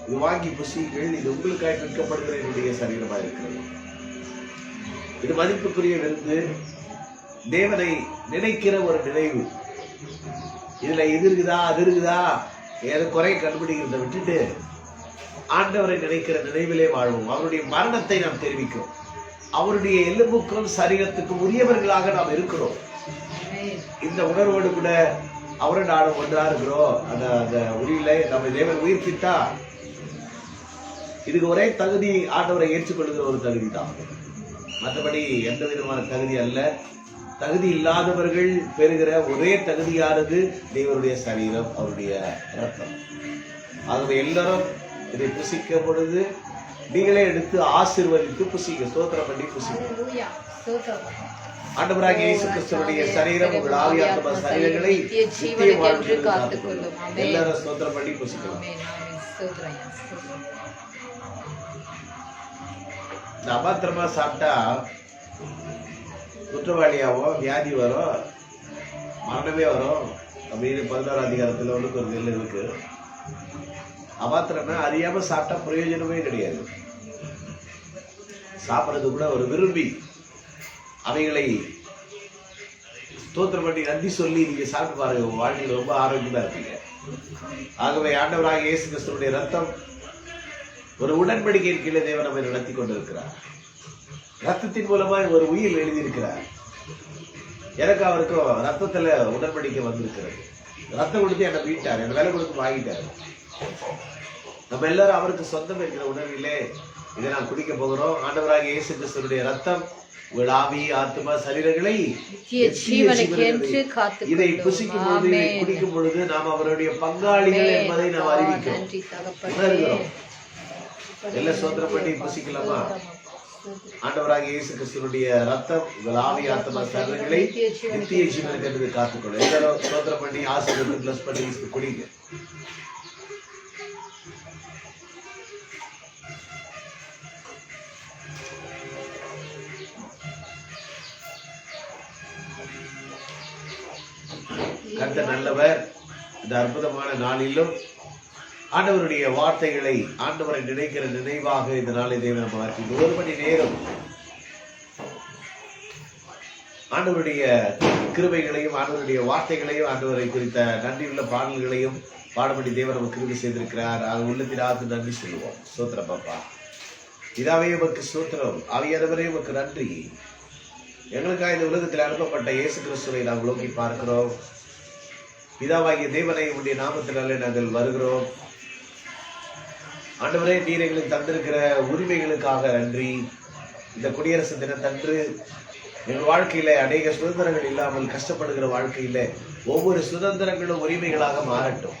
இது வாங்கி புசியுங்கள், இது உங்களுக்காக விற்கப்படுகிற என்னுடைய சரீரமாக இருக்கிறது. இது மதிப்புக்குரிய விருந்து, தேவனை நினைக்கிற ஒரு நினைவு. இதுல இது இருக்குதா அது இருக்குதா ஏதோ குறை கண்டுபிடிக்கிறத விட்டுட்டு ஆண்டவரை நினைக்கிற நினைவிலே வாழ்வோம். அவருடைய மரணத்தை நாம் தெரிவிக்கிறோம். அவருடைய எலும்புக்கும் சரீரத்துக்கும் உரியவர்களாக நாம் இருக்கிறோம். இந்த உணர்வோடு கூட அவரோட நானும் ஒன்றா இருக்கிறோம். அந்த உயிரில நம்ம தேவன் உயிர்ப்பித்தா இதுக்கு ஒரே தகுதி ஆண்டவரை ஏற்றுக்கொள்கிற ஒரு தகுதி தான். மற்றபடி எந்த விதமான தகுதி அல்ல. தகுதி இல்லாதவர்கள் பெறுகிற ஒரே தகுதியானது தேவனுடைய சரீரம், அவருடைய ரத்தம். ஆகவே எல்லாரும் இதை புசிக்க பொழுது நீங்களே எடுத்து ஆசீர்வதித்து புசிங்க, ஸ்தோத்திரம் பண்ணி புசிங்க. ஆண்டவராகிய இயேசு கிறிஸ்துவினுடைய சரீரம் உங்கள் ஆவியாத்மா சரீரங்களை நித்திய வாழ்வுக்கு காத்துக்கொள்ளும். எல்லாரும் ஸ்தோத்திரம் பண்ணி புசிக்கலாம். இந்த அபாத்திரமா சாப்பிட்டா குற்றவாளியாவோ வியாதி வரும், மரணமே வரும் அப்படின்னு 16ஆம் அதிகாரத்துல ஒன்றுக்கு ஒரு நெல் இருக்கு. அபாத்திரம்னா அறியாம சாப்பிட்டா பிரயோஜனமே கிடையாது. சாப்பிட்றது கூட ஒரு விரும்பி அவைகளை ஸ்தோத்திரம் பண்ணி நன்றி சொல்லி நீங்க சாப்பிட்டு பாருங்க, உங்க வாழ்க்கையில் ரொம்ப ஆரோக்கியமா இருப்பீங்க. ஆகவே ஆண்டவராகிய இயேசு கிறிஸ்துவினுடைய ரத்தம் ஒரு உடன்படிக்கையின் கீழே தேவன் நம்மை நடத்தி கொண்டிருக்கிறார். ரத்தத்தின் மூலமாய் ஒரு உயிர் எழுதியிருக்கிறார். எனக்கு அவருக்கும் ரத்தத்துல உடன்படிக்கை வந்திருக்கிறது. ரத்தம் கொடுத்து என்னை மீட்டார், என்ன விலை கொடுத்து வாங்கிட்டாரு. நம்ம எல்லாரும் அவருக்கு சொந்தம் இருக்கிற உணர்விலே இதை நான் குடிக்க போகிறோம். ஆண்டவராகிய இயேசு கிறிஸ்துவினுடைய ரத்தம் உங்கள் ஆவி, ஆத்மா, சரீரங்களை இதை புசிக்கும் பொழுது, இதை குடிக்கும் பொழுது நாம் அவருடைய பங்காளிகள் என்பதை நாம் அறிவிக்கிறோம், உணர்கிறோம். எல்லாம் சோதனை பண்ணி புசிக்கலாமா? ஆண்டவராகிய இயேசு கிறிஸ்துவினுடைய ரத்தம் உங்கள் ஆவி, ஆத்மா, சரீரங்களை நித்திய ஜீவனுக்கு என்று காத்துக்கொள்ளும். எல்லாரும் சோதனை பண்ணி ஆசீர்வாதம் பிளஸ் பண்ணி குடிங்க. கர்த்தர் நல்லவர். இந்த அற்புதமான நாளிலும் ஆண்டவருடைய வார்த்தைகளை ஆண்டவரை நினைக்கிற நினைவாக இந்த நாளை தேவன் நம்ம மாற்றி 1 மணி நேரம் ஆண்டவருடைய கிருபைகளையும் ஆண்டவருடைய வார்த்தைகளையும் ஆண்டவரை குறித்த நன்றியுள்ள பாடல்களையும் பாடப்படி தேவன் நமக்கு கிருபை செய்திருக்கிறார். அது உள்ளத்திலாவது நன்றி சொல்லுவோம். ஸ்தோத்திரம் பாப்பா. இதாவே உமக்கு ஸ்தோத்திரம். ஆவியானவரே உமக்கு நன்றி. எங்களுக்காக இந்த உலகத்தில் அனுப்பப்பட்ட இயேசு கிறிஸ்துவை நாங்கள் நோக்கி பார்க்கிறோம். பிதாவாகிய தேவனை உடைய நாமத்தினாலே நாங்கள் வருகிறோம். ஆண்டவரே, நீர் எங்களுக்கு தந்திருக்கிற உரிமைகளுக்காக நன்றி. இந்த குடியரசு தினத்தன்று எங்கள் வாழ்க்கையில அநேக சுதந்திரங்கள் இல்லாமல் கஷ்டப்படுகிற வாழ்க்கையில ஒவ்வொரு சுதந்திரங்களும் உரிமைகளாக மாறட்டும்.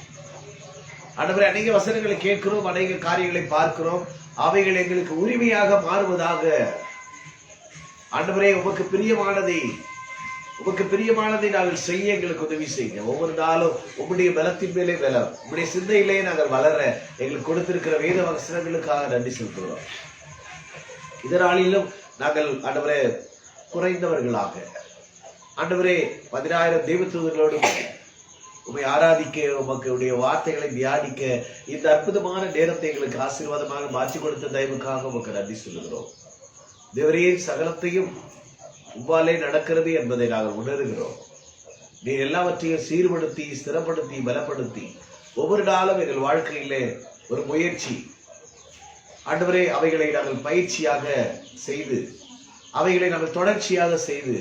ஆண்டவரே, அநேக வசனங்களை கேட்கிறோம், அநேக காரியங்களை பார்க்கிறோம், அவைகள் எங்களுக்கு உரிமையாக மாறுவதாக. ஆண்டவரே, உமக்கு பிரியமானதை நாங்கள் செய்ய எங்களுக்கு உதவி செய்யுங்க. ஒவ்வொரு நாளும் உம்முடைய பலத்தின் மேலே பலம், உம்முடைய சிந்தையிலே நாங்கள் வளர எங்களுக்கு கொடுத்திருக்கிற வேத வசனங்களுக்காக நன்றி செலுத்துகிறோம். இதனாலும் நாங்கள் ஆண்டவரே குறைந்தவர்களாக, ஆண்டவரே 10,000 தெய்வத்தூதர்களோடு உம்மை ஆராதிக்க, உமக்குடைய வார்த்தைகளை தியானிக்க இந்த அற்புதமான நேரத்தை எங்களுக்கு ஆசீர்வாதமாக மாற்றி கொடுத்த தயவுக்காக உமக்கு நன்றி சொல்லுகிறோம். தேவரே, சகலத்தையும் உம்மாலே நடக்கிறது என்பதை நாங்கள் உணர்கிறோம். நீர் எல்லாவற்றையும் சீர்படுத்தி, ஸ்திரப்படுத்தி, பலப்படுத்தி ஒவ்வொரு நாளும் எங்கள் வாழ்க்கையிலே ஒரு முயற்சி, ஆண்டவரே, அவைகளை நாங்கள் பயிற்சியாக செய்து, அவைகளை நாங்கள் தொடர்ச்சியாக செய்து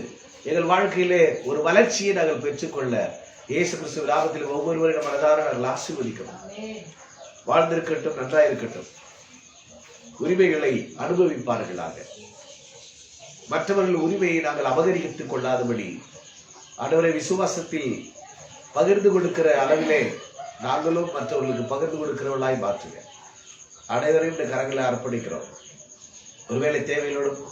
எங்கள் வாழ்க்கையிலே ஒரு வளர்ச்சியை நாங்கள் பெற்றுக்கொள்ள இயேசு கிறிஸ்துவின் நாமத்தில் ஒவ்வொருவரும் மனதார நாங்கள் ஆசீர்வதிக்கணும். வாழ்ந்திருக்கட்டும், நன்றாயிருக்கட்டும், உரிமைகளை அனுபவிப்பார்களாக. மற்றவர்கள் உரிமையை நாங்கள் அபகரித்துக் கொள்ளாதபடி ஆண்டவரை விசுவாசத்தில் பகிர்ந்து கொடுக்கிற அளவிலே நாங்களும் மற்றவர்களுக்கு பகிர்ந்து கொடுக்கிறவர்களாய் மாற்றுங்க. அனைவரையும் இந்த கரங்களை அர்ப்பணிக்கிறோம். ஒருவேளை தேவைகளோடும்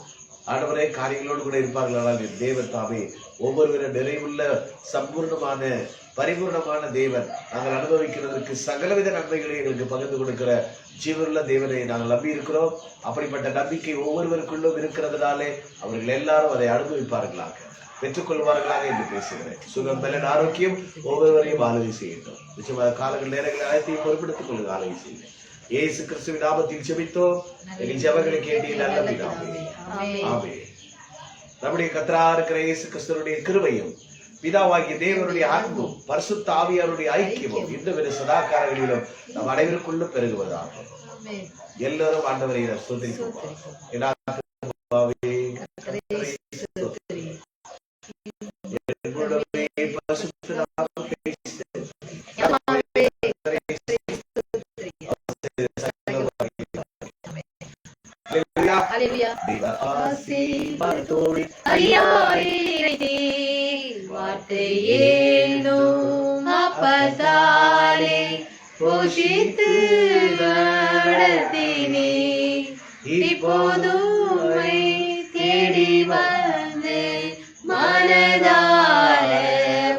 ஆண்டவரே காரியங்களோடு கூட இருப்பார்களால் தேவன் தாமே ஒவ்வொருவரும் நிறைவுள்ள சம்பூர்ணமான பரிபூர்ணமான தேவன், நாங்கள் அனுபவிக்கிறதற்கு சகலவித நன்மைகளை எங்களுக்கு பகிர்ந்து கொடுக்கிற ஜீவனுள்ள தேவனை நாங்கள் நம்பி இருக்கிறோம். அப்படிப்பட்ட நம்பிக்கை ஒவ்வொருவருக்குள்ளும் இருக்கிறதுனாலே அவர்கள் எல்லாரும் அதை அனுபவிப்பார்களாக, பெற்றுக்கொள்வார்களாக என்று பேசுகிறேன். சுகம், பலன், ஆரோக்கியம் ஒவ்வொருவரையும் ஆளுகை செய்யட்டும். நிச்சயமாக காலங்கள் நேரங்கள் அனைத்தையும் பொறுப்பெடுத்துக் கொள்ளுங்க, ஆளுகை செய்யுங்க. இயேசு கிறிஸ்துவின் நாமத்தில் ஜெபித்தோம். எங்கள் ஜெபங்களை கேட்டு நல்ல பிதாவே, ஆமென். நம்முடைய கர்த்தரா இருக்கிற இயேசு கிறிஸ்துவினுடைய கிருபையும் பிதாவாகிய தேவனுடைய அன்பும் பரிசுத்த ஆவியாருடைய ஐக்கியமும் இந்த வித சதாகாரங்களிலும் நம் அனைவருக்குள்ளும் பெருகுவதாக. எல்லாரும் ஆண்டவரை ஸ்தோத்திரிப்போம். வார்த்தையேனும் அப்பத்தாலே போஷித்து நடத்தினே, இப்போதுமை தேடி வந்து மனதார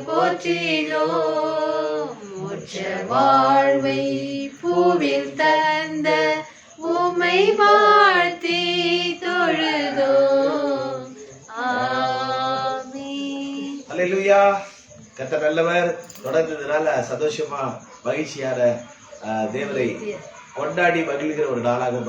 போற்றினோம். மோட்ச வாழ்வை பூவில் தந்த உம்மை வாழ்த்தி தொழுதோம். ஆமென். அல்லேலூயா. கர்த்தர் நல்லவர். தொடர்ந்து இதனால சந்தோஷமா மகிழ்ச்சியான தேவனை கொண்டாடி மகிழ்கிற ஒரு நாளாக